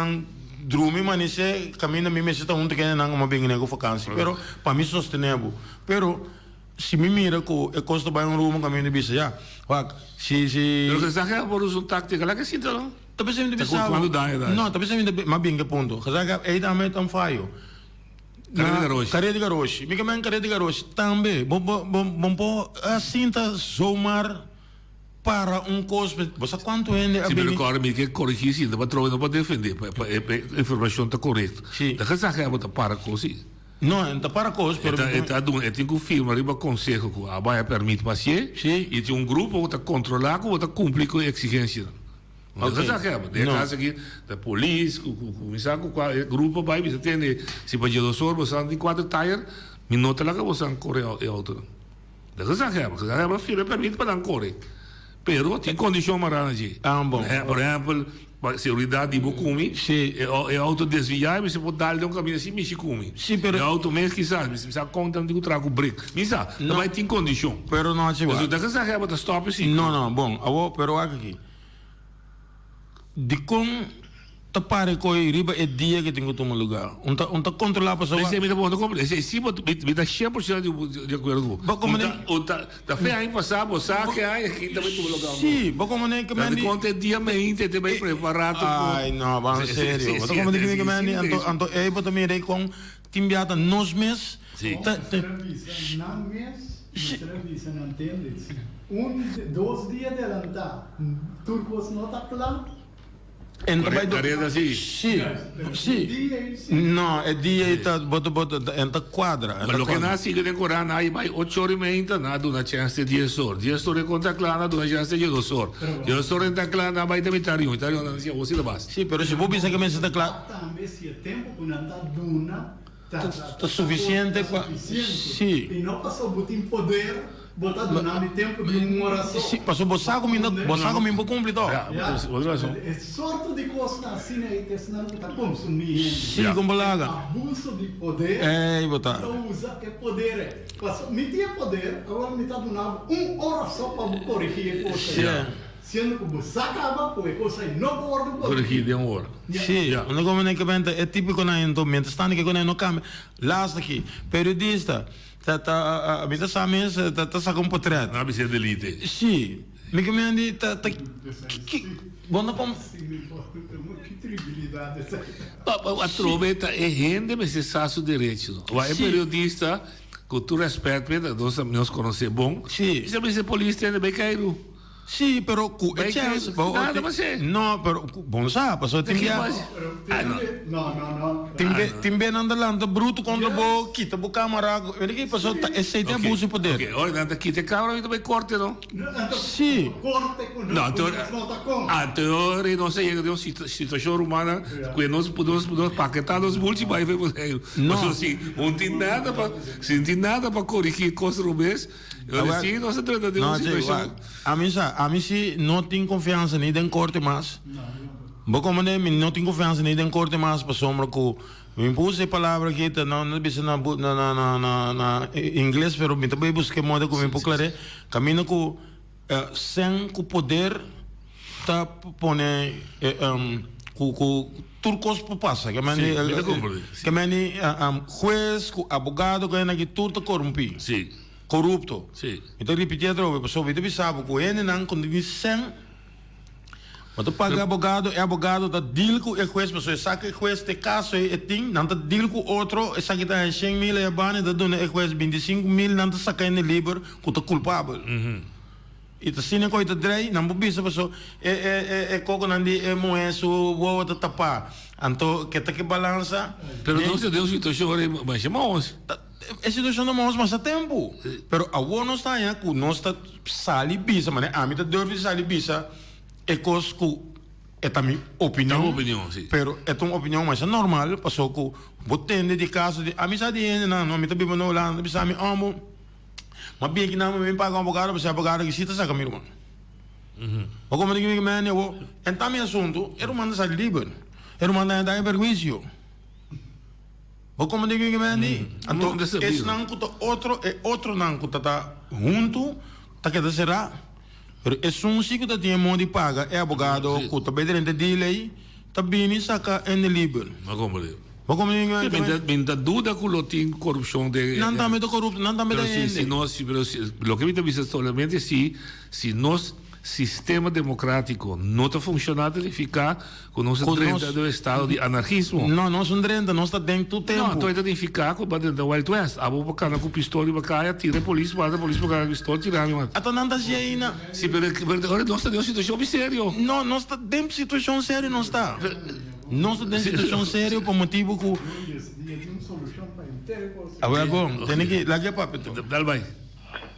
dormir mas caminho me está junto que não uma bem nego vacância pero para mim sustentável pero se me mira que é custa bem rumo caminho de bisa já se pero você sabe por uso tática lá que sinto não tá pensando de bisa não tá pensando de mas bem que ponto casaca aí também tão falho Carreira de garoche me que carreira de garoche também bom assim tá somar para coisa. Você quanto é? Sim, mas agora me quer corrigir, sim, para trocar, não para defender, para a informação está correta. Sim. Da que você quer para coisa? Não, não para coisa, pero tem que firma ali para conselho que a baia permite passear, e tem grupo que está controlar, que está cumprir com a exigência. Não é essa quebra. Tem caso aqui da polícia, começar com o grupo vai, você tem, se para dia 2 horas, você tem 4 tires, minuto lá que você corre a altura. Não é essa quebra, essa quebra firma permite para não correr. Pero tem condição marana aqui. Bom. Por exemplo, seguridade de Bocumi, é autodesviar, você pode dar um caminho assim, mexer com mim. Sim, pero... É auto mesmo que sabe, você precisa contar que trago o break. Misa, não vai ter condição. Pero não, tipo... Mas o da casa reba da stop, sim. Não, bom, pero aqui. De como te pare com riba é dia que tem que tomar lugar. Tá controlar a pessoa. Mas é muito bom, não compre. Esse sim, me dá 100% de acordo. Tá feio aí passar, você que aí aqui também tomar lugar. Sim, como nem que me conta dia meio, tem bem preparado. Ai, não, vamos sério. Como nem que me anto é para também rei com timbiata nos mês. Sim. Não mês, entrevista não entende. 2 dias adelantar. Turcos não tá claro. Sim. Não, é dia e tá bota entra quadra. Mas o que nasce que tem corana aí vai 8 horas e meia na do na chance de 10 horas. 10 horas conta clara do na chance de 2 horas. 10 horas entra clara vai também tarium não se você da base. Sim, pero se vou pensar que me está claro. Também se tempo que não tá duna tá suficiente para sim. E não passou botar poder botar do nome tempo de oração. Sim, passou boçar comigo completo. É sorte de coisa assim aí que senão tá consumindo. Sim, como laga. Abuso de poder. Botar. Então usa que poder. Passou, me tinha poder, agora me tá dando 1 hora só para corrigir a coisa. Sendo que você acaba com a coisa e não pode corrigir de 1 hora. Sim, não como nem que é típico na entomento, está nem que quando não cambia. Last aqui, periodista. A vida sabe tá sacando portrait. Não precisa de elite. Sim. Me que me andi tá bom não como que tribilidade essa. A troveta é rende, mas você sabe o direito. O é periodista, que tu respeita, nós conhecemos bom. Sim. Você precisa polícia ainda bem caído. Sim, pero é chance. Nada, mas é. Não, pero bom sabe, passou tem que Não. Tem bem andando bruto contra o quita o câmara. Ele que passou esse é abuso de poder. Ok, olha, anda quita câmara e também corte, não? Sim. Corte com não, a teoria não sei, de uma situação humana que nós podemos paquetar nos múltiplos vai ver você. Não, assim, não tem nada para corrigir coisa do mês. Eu disse, nós estamos de uma situação. A mim se não tem confiança nem em corte mais. Bom, como não tem confiança nem em corte mais para sombra que me puse a palavra aqui, não bisa na inglês, pero me também busquei modo como me clare. Caminho com sem o poder tá pone com turcos por passa, que mani juez, advogado que na que tudo corrompido. Sim. Corrupto. Sim. Então repetir outra vez, pessoal, você sabe que ele não condição. Mas tu paga advogado da deal com o juiz, pessoal, sabe que o juiz tem caso e tem, não tá deal com outro, sabe que tá 100 mil e bane, da dona o juiz 25 mil, não tá sacando livre, que tá culpável. E tá sendo coisa drei, não pode ser pessoal, coco não de moeso, o outro tapar, então que tá que balança. Pero não se deu situação, mas chamamos. A situação não mostra mais a tempo. Pero a não está aí, que nós está sali bisa, mas a mim tá deve sali bisa, é coisa que é também opinião. Sim. Pero é uma opinião mais normal, passou que botende de caso de a mim sabe não me tá bem não lá, bisa me amo. Mas bem que não me paga advogado, você advogado que cita saca meu irmão. O como digo que me eu, então meu assunto, era uma manda sair livre. Era uma manda dar perjuízo. O como digo que me então esse não que outro não que tá junto, tá que será. Pero é um ciclo que tem modo de paga, é advogado, que tá bem dentro de lei, tá bem saca em livre. Mas como digo? O como digo me dá dúvida que tem corrupção de. Não tá meio corrupto, não tá meio se nós, lo que me dice solamente se nós sistema democrático não está funcionando, ele fica com nosso drenta do estado de anarquismo. Não, nós não drenta, nós está dentro do tempo. Não, então ele ficar com o dentro do Wild West. A boca cana com pistola e bacaia, tira a polícia, bate a polícia, bacaia a pistola, tirar, meu mano. Então não está aí, não. Sim, mas agora nós estamos em uma situação séria. Não, nós está dentro de situação séria, não está. Nós está dentro de situação séria por motivo que... Agora, tem que... Lá que é papo, então. Dá bem.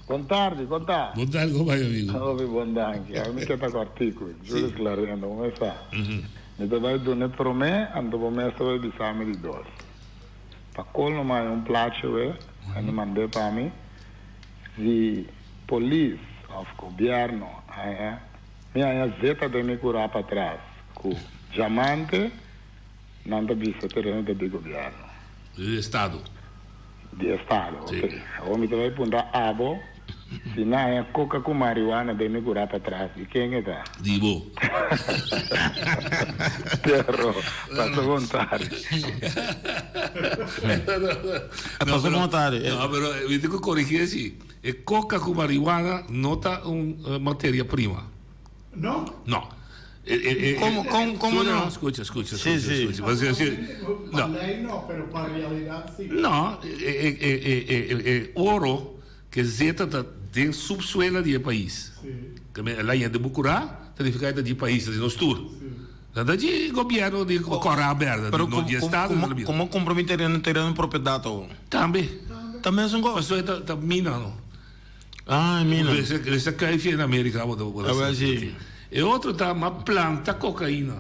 Boa tarde, boa tarde. Boa tarde, como vai, amigo? Salve, bom dia. Eu me quero com o artigo. Júlio Clarendo, como está? Me vai donar para mim, ando para mim, só de exame de dois. Para colo mais plato, eu mandei para mim. Se polícia, of governo, minha zeta de me curar para trás, com diamante, não está visto terreno de governo. De Estado. De Estado, ok. Eu me vai apontar abo. Se não é coca com marihuana, de me curar para trás. E quem é tá? Dibo. Terro, passa vontade. Passa vontade. Não, mas eu tenho que corrigir assim. Coca com marihuana não está uma matéria-prima. Não? Não. Como não? Escucha. Sí. Mas, assim, Para lei não, mas para a realidade sim. não, ouro que zeta tem subsuelo do país. Lá em de Bucurá, tem que ficar de país, de nosso tour. Nada de governo de Corá aberta, de Estado. Como comprometer no terreno propriedade? Também. Também são Mas está minando. Ah, mina. Esse cai na América. Agora sim. E outro tá uma planta cocaína.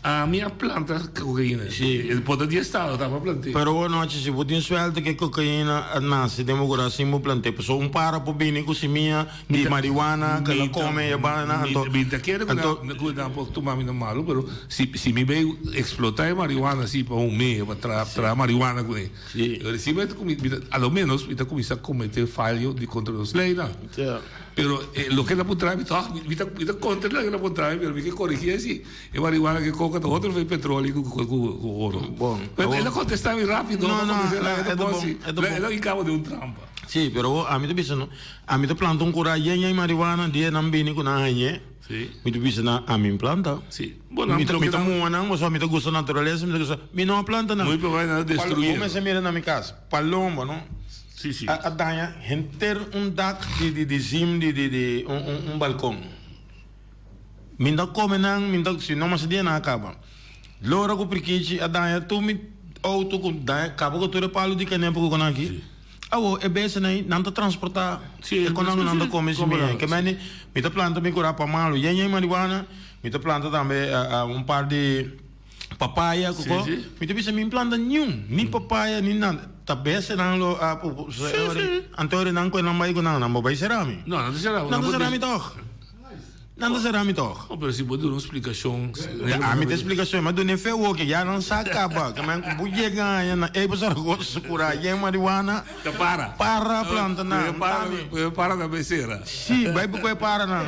A minha planta cocaína. Sim. Ele pode de estado, tá uma planta. Pero bueno, se você tem suerte que cocaína nasce, temos agora assim uma planta. Pessoa para por bem com semia de marihuana, que ela come e bana. Então, quero cuidar um pouco tomar minha malo, pero se me veio explotar a marihuana assim para mês, para trazer marihuana com ele. Eu recebo, ao menos, eu começar a cometer falha de contra os leis, não? Pero lo que la putra me contra la que la putra pero me que corrigir assim é marihuana que coca outro foi petróleo com ouro. Bom, ela contestava rápido. Ela ficava de trampa. Sim, pero a mim te disse não, a mim te planta cura e marihuana dia não bem com na anhe. Sim. Me te disse na a mim planta. Sim. Bom, me te não, mas me te gosta natureza, me te gosta. Me não planta não. Muito vai nada destruir. Como se mira na minha casa, palombo, não? Sim. A danha, ter dak de zim de balcão. Minda come não, minda se não mas dia na acaba. Lora com priquichi a danha tu me auto com danha, acaba com todo palo de canem por com aqui. Awo é bem assim, não tá transportar. É quando não tá come se me, que meni me tá planta me curar para malo, e marihuana, me tá planta também par de papaya, coco. Me tá bisa me planta nenhum, nem papaya, nem nada. Tabese nang lo antore nang ko nang mai ko nang mobile serami. Não será. Não serami toch. Não serami toch. Oh, pero se pode dar uma explicação. A minha explicação, mas do nem fez o que já não se acaba. Que man buye ganha na e passar gosto cura e marihuana. Para planta na. Para na beceira. Sim, vai porque para na.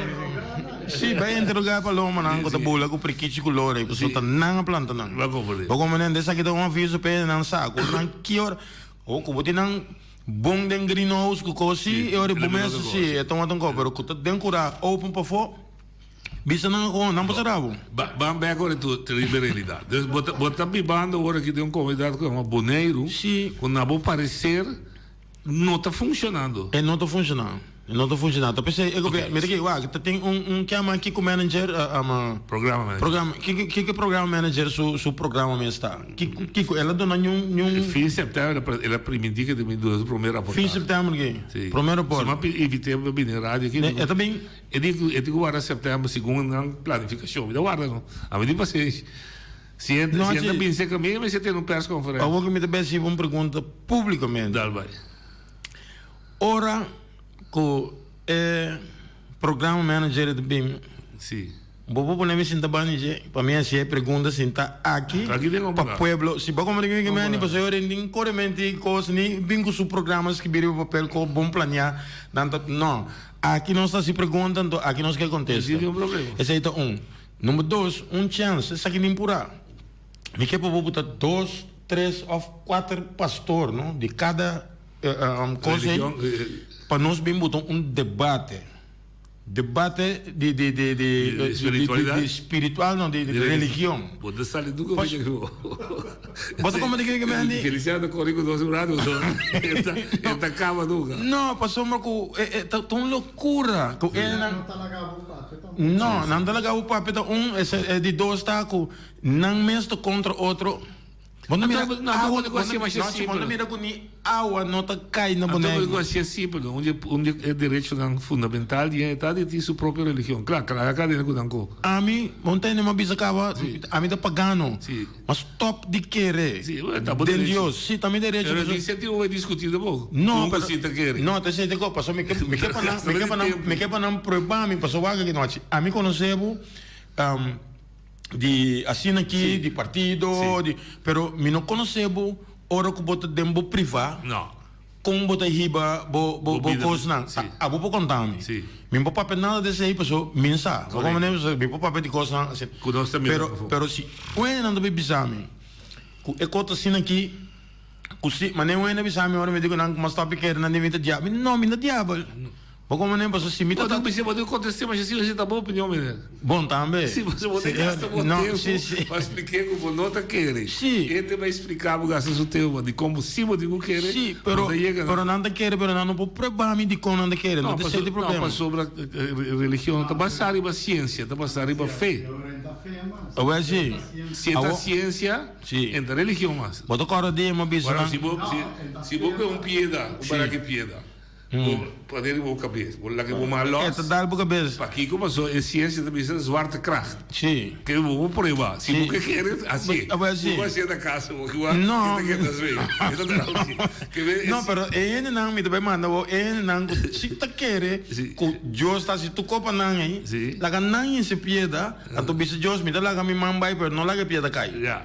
Sim, vai interrogar para loma na ko tabula ko prikichi color e pessoa tá na planta na. Vai compreender. Ou como nem dessa que dá um aviso pe na saco, na que hora o kubuti nang bong den greenhouse ko kosi e ore bumeso si e toma tongo pero kuta den kura open pa fo bisa nang ko nang pasarabo bam back ore tu realidade dus bota bibando ora que tem convidado com uma boneiro com nabo parecer não está funcionando e não está funcionando. Não está funcionando. Eu pensei, mira aqui, tem que ama aqui com o manager, programa manager. Que programa manager su programa mesmo está? Que ela dona nenhum. Fim de setembro ela permitiu que tem duas primeiras reportagens. Fim de setembro que? Primeiro por. Só evitei vir na rádio aqui. É também. Eu digo agora setembro segundo na planificação. Me dá guarda não. A mim paciência. Se entra bem se caminho, mas você tem um press conferência. Eu vou que me dê uma pergunta publicamente. Dá vai. Ora ko programa manager de BIM. Sim. Bobo pone me sinta bani je, para mim assim pergunta sinta aqui para pueblo, se ba como ninguém me ani para eu nem corrente coisa nem bingo su programas que biri papel com bom planear, tanto não. Aqui não está se perguntando, aqui não se que acontece. Esse é um problema. Esse é um. Número 2, chance, isso aqui nem pura. Me que bobo botar 2, 3 ou 4 pastor, não? De cada coisa para nós bem botar debate debate de espiritual, não, de religião. Você sabe do que eu digo. Você como de que me Feliciano Corico do Segurado, esta cama nunca. não, passou uma coisa, é tão loucura. Não talaga o papel, é de dois tacos, não mesmo contra outro. Quando mira com ni água não tá caindo na boneca. Então, o negócio é simples, onde é direito fundamental e é de sua própria religião. Claro, a cadeia com danco. A mim, ontem não me bisacava, a mim tá pagando. Mas top de querer. Sim, tá bom. Deus, sim, também direito. Eu disse que vai discutir de pouco. Não, não, te sei de coisa, passou me quer para não provar, me passou vaga que noite. A mim conhecemos de assim aqui, de partido, pero me não conhecemos hora que bota dentro privado. Não. Com bota riba, bo coisa não. A bo contar me. Me não papel nada desse aí, pessoal, mensa. Como nem me papel de coisa não. Pero se o ene não deve bisar me. É conta assim aqui. Mas nem o ene bisar me hora me digo não, mas tá pequeno não deve ter diabo. Não, me não diabo. Como nem você se imita. Não precisa acontecer, mas assim você tá boa opinião, menino. Bom também. Se você gasta muito tempo para explicar como não tá querendo. Sim. Ele vai explicar o gasto do tempo de como se você não quer. Sim, pero não tá querendo, pero não pode provar me de como não tá querendo. Não tem problema. Não, sobre a religião, tá basado em ciência, tá basado em fé. Ou é assim. Se é ciência, entra religião mais. Bota cara de uma bisona. Se você é um pieda, o baraque pieda. Poder ir cabeça, vou lá que vou mal loss. É dar por cabeça. Para aqui como só é ciência da missão zwarte kracht. Sim. Que eu vou provar. Se você quer assim. Vou ser da casa, vou que não. Não, pero ele não me deve mandar, ele não se tá querer, que Deus está se tu copa não aí. Lá não em se pieda, a tu bisa Deus me dá lá me mambai, pero não lá que pieda cai. Já.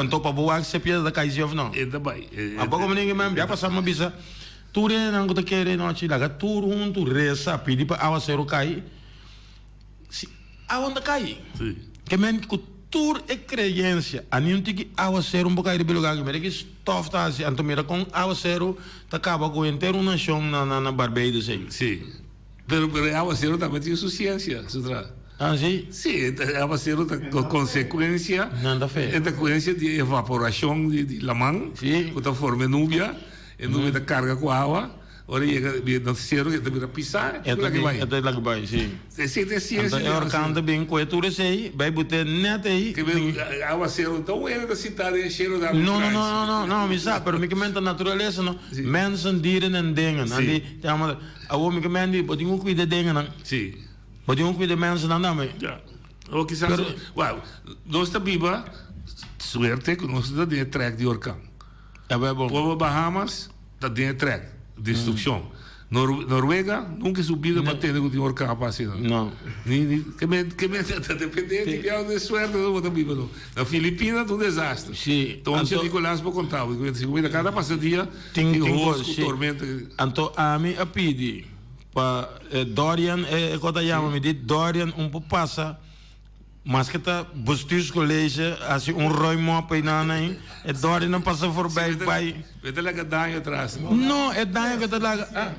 Então para boa se pieda cai se ou não. É também. A pouco me ninguém já passar uma bisa. Ture não te querer não te laga tur tu reza pedi para awa ser cai se aonde cai que men que tur é crença a nenhum tique awa ser bocado de lugar que mere que stof tá assim anto mira com awa ser tá acaba com inteiro nação na Barbados aí sim pero awa ser também tem sua ciência sutra sim? Sim, awa ser com consequência nada fé é consequência de evaporação de lamang que tá forma núbia e não da carga com água, ora chega no céu que também pisar, é lá que vai. É lá que vai, sim. Esse é ciência. É hora canta bem com tudo sei, vai botar net aí. Que a água céu então é da cidade cheiro da. Não, me sabe, pero me comenta natureza não. Mensen, dieren en dingen, ali, chama, a homem que mende, botinho cuida de dingen, não. Sim. Botinho cuida de mensen não, não. Já. O que sabe? Uau, nós tá biba, suerte que nós tá de track de orcão. É bom. O Bahamas está dentro de track, destruição. Noruega nunca subiu para ter que orcar rapaz não. Que me está dependente que é de suerte do outro bicho. Na Filipina um desastre. Sim. Então onde Nicolás para contar, porque cada passadia tem rosto, tormenta. Então a mim a pedi para Dorian quando chama me diz Dorian pouco passa. Mas que tá bustos colégio assim roi mopa e não aí é Dorian não passa por bem pai. Vete lá que danho atrás. Não, é danho que tá lá.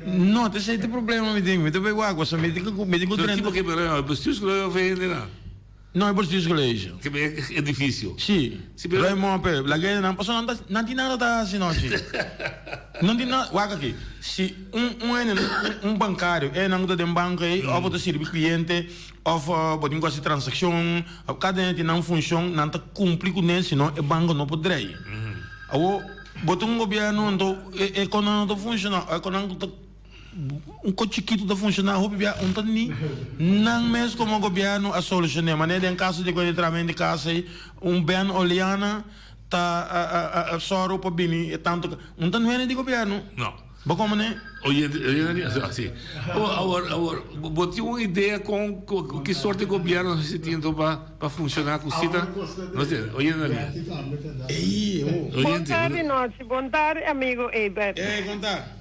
Não, tem esse problema me digo, me deu água, só me digo trem. Tipo que bustos colégio vende lá. Não é bustos colégio. Que é difícil. Sim. Roi mopa, lá que não passa não tem nada tá assim noite. Não tem nada, waga aqui. Se um bancário é não tá dentro banco aí, ou você servir cliente ou pode fazer transação, cada ente não funciona, não está cumprir com isso, senão o banco não poderá ir. Ou botar governo, então, economia não funciona, economia um cochiquito está funcionando, não mesmo como o governo a solucionar, mas em caso de encontramento de casa aí, bem olhando, tá só roupa bem, tanto, não é de governo. Não. Bom, como né? Oye, assim. Agora, botei uma ideia com que sorte de governo se tem para funcionar com cita. Não sei, olha ali. Boa tarde, noite. Boa tarde, amigo Ebert. Conta.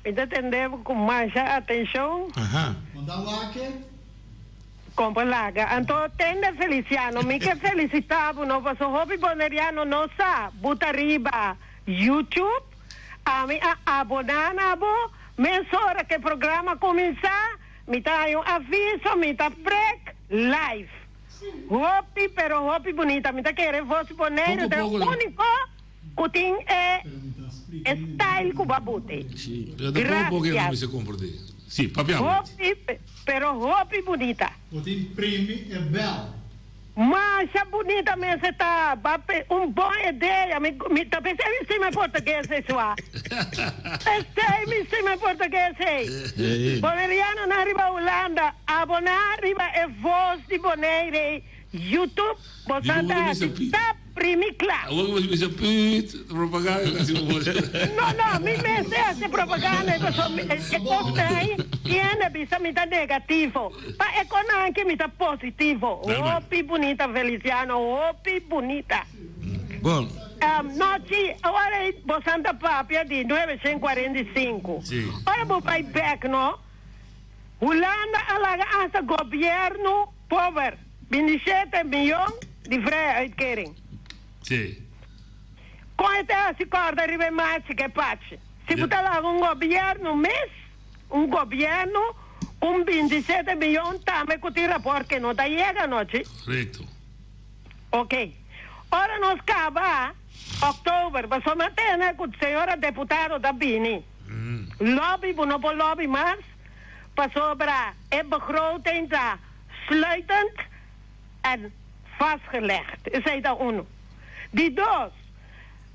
Ainda atendemos com mais atenção. Mandar lá que? Compra laga. Então, tende Feliciano. Me que felicitava, não passou hobby boneriano, não sabe. Buta riba, YouTube. A mim abonar na bo hora que o programa começar, me dá um aviso, me dá break, live. Hopi, pero hopi bonita, me dá querer voz boneiro, é o único que tem style que babute. Sì, da poco che non mi si comporti. Sì, papiamo. Hopi, pero hopi bonita. O tem prêmio é belo. Mas a bonita mesmo está, boa ideia, me tá pensando em cima em português, isso lá. Em cima em português, Boneriano na riba Holanda, abonar riba é voz de Boneire, YouTube, botando está primicla. Vamos ver se propaganda assim Não, me mete essa propaganda, que costa aí, tiene bisa me tá negativo, pa econômico me tá positivo. Opi bonita Feliciano, opi bonita. Bom. Noite, agora é Santa Pápia de 1945. Sim. Ora vou para back, não? Holanda alaga hasta governo pobre, 27 milhões de vrije uitkering. Sì. Come te si ricorda arriva in marzo che pace? Si poteva un governo un governo con 27 milioni tame con i rapporti che non ti llegano oggi. Corretto. Ok. Ora non scava ottobre, ma stamattina con il signor deputato da Bini. Lobby, non può lobby maar, pas sopra e begroting daar sluitend en vastgelegd. Is hij dat uno? Die dos.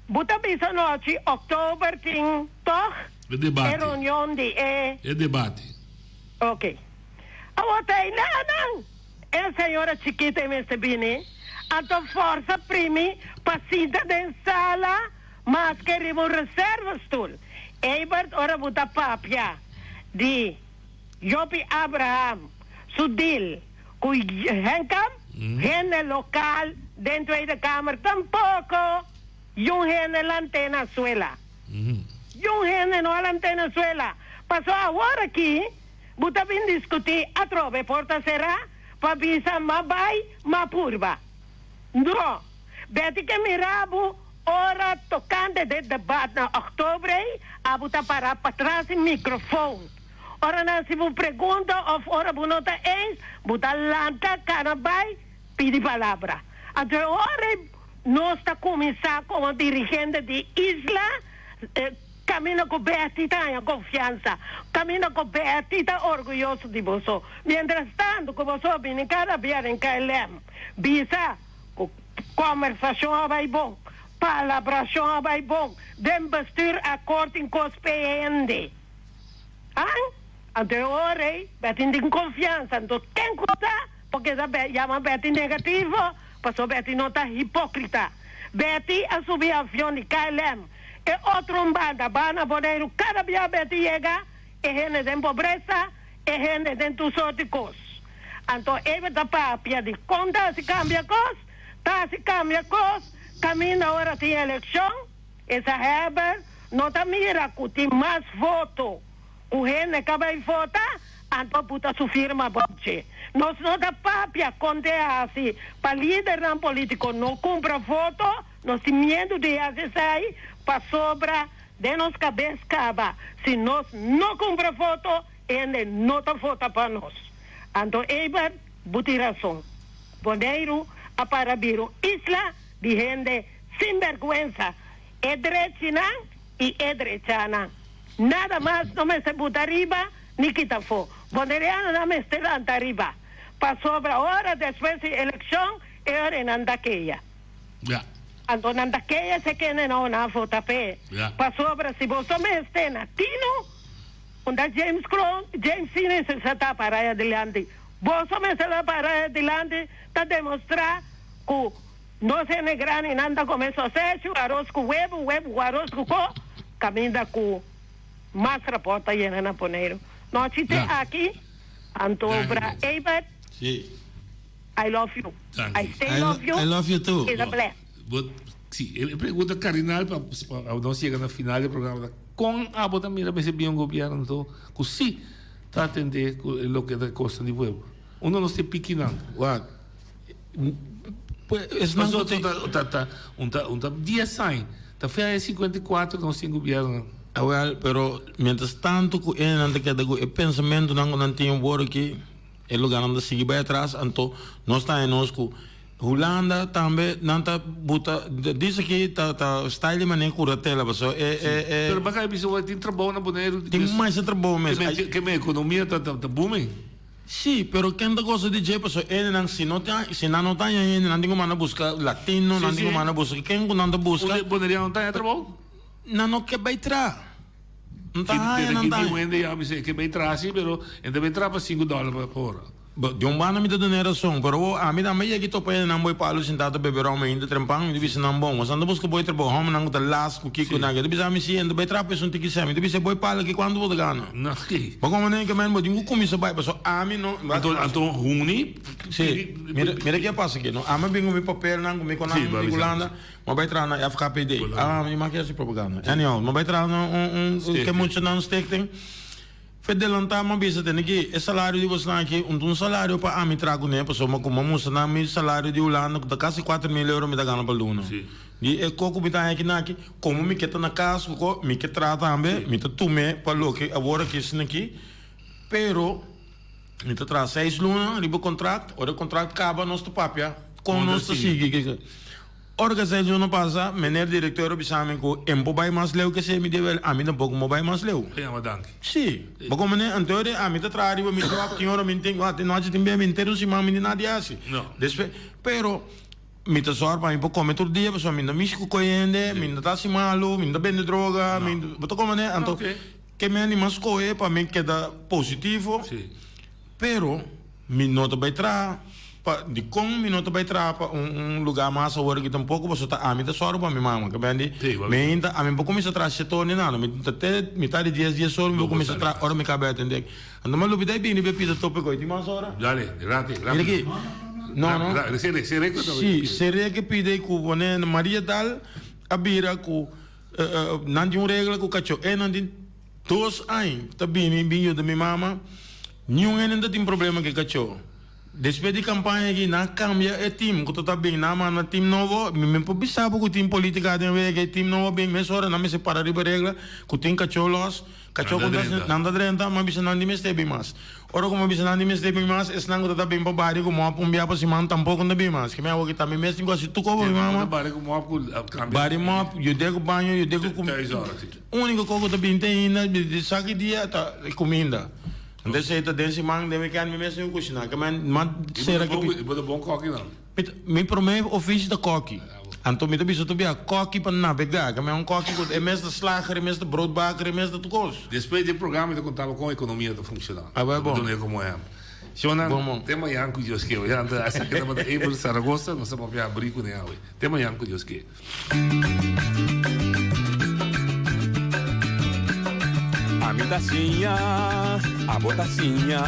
Buta bisa noche, oktober ting toch? De debate. Reunião de E debate. Ok. Awatay lang. E senhora chiquita Mr. Bini, ato força primi, pasinta den sala, mas queremos reservastoel. Ebert ora buta papia di Jopi Abraham, Sudil, cui Henkam, Henne local, dentro da Câmara, tampouco, yung Henne l'antena suela. Yung Henne no l'antena suela. Passou agora aqui, buta bem discutir, a trove porta será, para bisa mabay, mapurba. No, beti que mirabo, ora tocante de debate na outubro, a buta para trás o microfone. Ora na se vous pergunta of ora bunota eens, buta lanta canabay, pedi palavra. Até ora nós está começar como dirigente de isla, caminho com Beatita em confiança, caminho com Beatita orgulhoso de você. Mientras tanto, que você vem cada dia em KLM, bisa, conversação vai bom, palabração vai bom, dem bestuur akkoord in COSPND. Até ora, Betin tem confiança, então quem conta, porque chama Betin negativo, passou Betin nota hipócrita. Betin a subir avião de KLM, e outro banda, Bana Boneiro, cada dia Betin chega, e gente tem pobreza, e gente tem tudo sorte de coisas. Então, ele está para de conta, se cambia coisas, se cambia coisas, caminha hora de eleição, essa Heber, não está mira que tem mais voto. O gente acaba de votar, então puta sua firma pode. Nós não dá papia conte assim, para líder não político não compra voto, nós temos medo de sair para sobra de nossa cabeça caba. Se nós não compra voto, ele não está vota para nós. Então, Eber, buti razão. Boneiro, a parabiro, isla de gente sem vergüenza. É direita e é direita. Nada mais não me se buta arriba, ni quita fo. Boneriano não me está arriba. Para sobre a hora, depois da eleição, é hora em Andaqueia. Então, Andaqueia se quer não vota pé. Para sobre, se você me está na Tino, onde James Cine se está para aí adiante. Você me está para aí adiante, para demonstrar que não se negrani nada começou a ser, o arroz com o arroz com o caminha com mais rapota e na Poneiro. Nós estamos aqui, Antobra Ebert. Sim. I love you. I still love you. I love you too. It's a blessing. Sim, ele pergunta Carinal para nós chegar na final do programa. Com a bota mira me se bem um governo então, que sim, está atender o que da costa de Pueblo. Uno não se piquinando. What? Mas outro tá dia sai. Tá feia 54 não sem governo. Well, pero mientras tanto, el pensamiento no tiene por que el lugar anda sigue para atrás, entonces no está en nosco. Holanda também nanta buta diz que tá style mané curatela, pessoal. Pero baka bisa vai tem trabalho na boneiro. Tem mais trabalho mesmo. Que a economia tá booming. Sim, pero quem da gosta de jeito, pessoal, não se não tá aí, não tem como buscar latino, não tem como buscar quem não busca. Boneria não tá trabalho. Não que vai tra. Não tá aí, não tá. Que vai tra sim, pero ainda vai tra para $5 por hora. De bana mi dando razão, pero a mim também é que tô pegando não vou para alucinado beber homem ainda trampang, me disse não bom, mas ando busca boi trabalho, homem não tá las com kiko na, de bisa me sim, ando vai trapar isso tiki sem, de bisa boi para que quando vou ganhar. Não, que. Mas como nem que men, botinho começa vai, pessoal, a mim não. Então Runi, sim, mira que passa aqui, não, a mim bingo mi papel não, me conar de Holanda, mas vai entrar na FKPD, ah, me marquei essa propaganda, anyhow, mas vai entrar que muito não stick tem. Fedelantar uma vez tem que o salário de você aqui salário para a mim trago né pessoal mas como moça na meu salário de Holanda da quase 4 mil euros me dá ganho para luno e é coco me tá aqui como me que tá na casa me que trata também me tá tume para lo que agora que isso aqui pero me tá traz 6 luna ribo contrato ora contrato acaba nosso papel com nosso sigue organização não passa, menor diretor bisame com empo vai mais leu que se me deve a mim tampouco mo vai mais leu. É uma danke. Sim. Mas como né, anterior a mim tá trario, me tô aqui hora me tem, não há de bem inteiro se mami de nada assim. Não. Despe, pero me tá só para empo come todo dia, pessoal, me não me coende, me não tá se malo, me não vende droga, me, botou como né, então que me anima escolher para mim que dá positivo. Sim. Pero me não tá vai tra de como minuto vai entrar para lugar mais agora que tampouco você tá a mim tá só para minha mama que bem me ainda a mim vou começar a trazer setor nem nada me até metade de dias só me vou começar a trazer hora me cabe atender ando mal lubida bem be pida tope coi de mais hora dale gratis não seria que pide com boné Maria Dal a bira com não de regra com cacho não de 2 anos tá bem eu da minha mama nenhum ainda tem problema que cacho. Depois de campanha aqui, na cambia é time, que tá bem, na mano, time novo, me pode saber que o time política tem que é time novo bem, mas ora não me separa de regra, que tem cacholos, cachorro não dá renta, mas bisa não me esteve mais. Ora como bisa não me esteve mais, esse não tá bem para baixo, como a pumbia para cima, tampouco não bem mais. Que me hago que também mesmo quase tu como mama. Baixo como a cambia. Baixo mop, eu devo banho, eu devo comer. O único coisa que também tem ainda de saque dia tá comida. Então se tá dentro man deve que me mesmo cozinhar, que man será que boa bom coque não. Me promete ofício da coque. Então me biso tobia coque para navegar, que é coque é mesmo slager, é mesmo broodbaker, é mesmo tudo coisa. Depois do programa eu contava com a economia da funcionar. Ah, é bom. Não como é. Shona, tema yang ku Dios que ya anda essa que estamos em Saragossa, não sabemos abrir com ela. Tema yang ku Dios que. A mi tacinha, a botacinha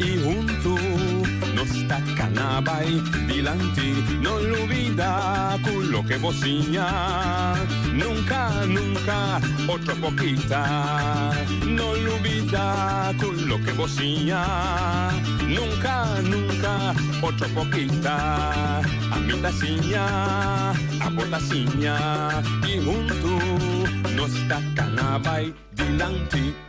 e junto nos tacanabay dilante, no olvida con lo que vocinha, nunca, nunca, otro poquita, no olvida con lo que vocinha, nunca, nunca, otro poquita, a mi tacinha, a botacinha y junto nos tacanabay dilante.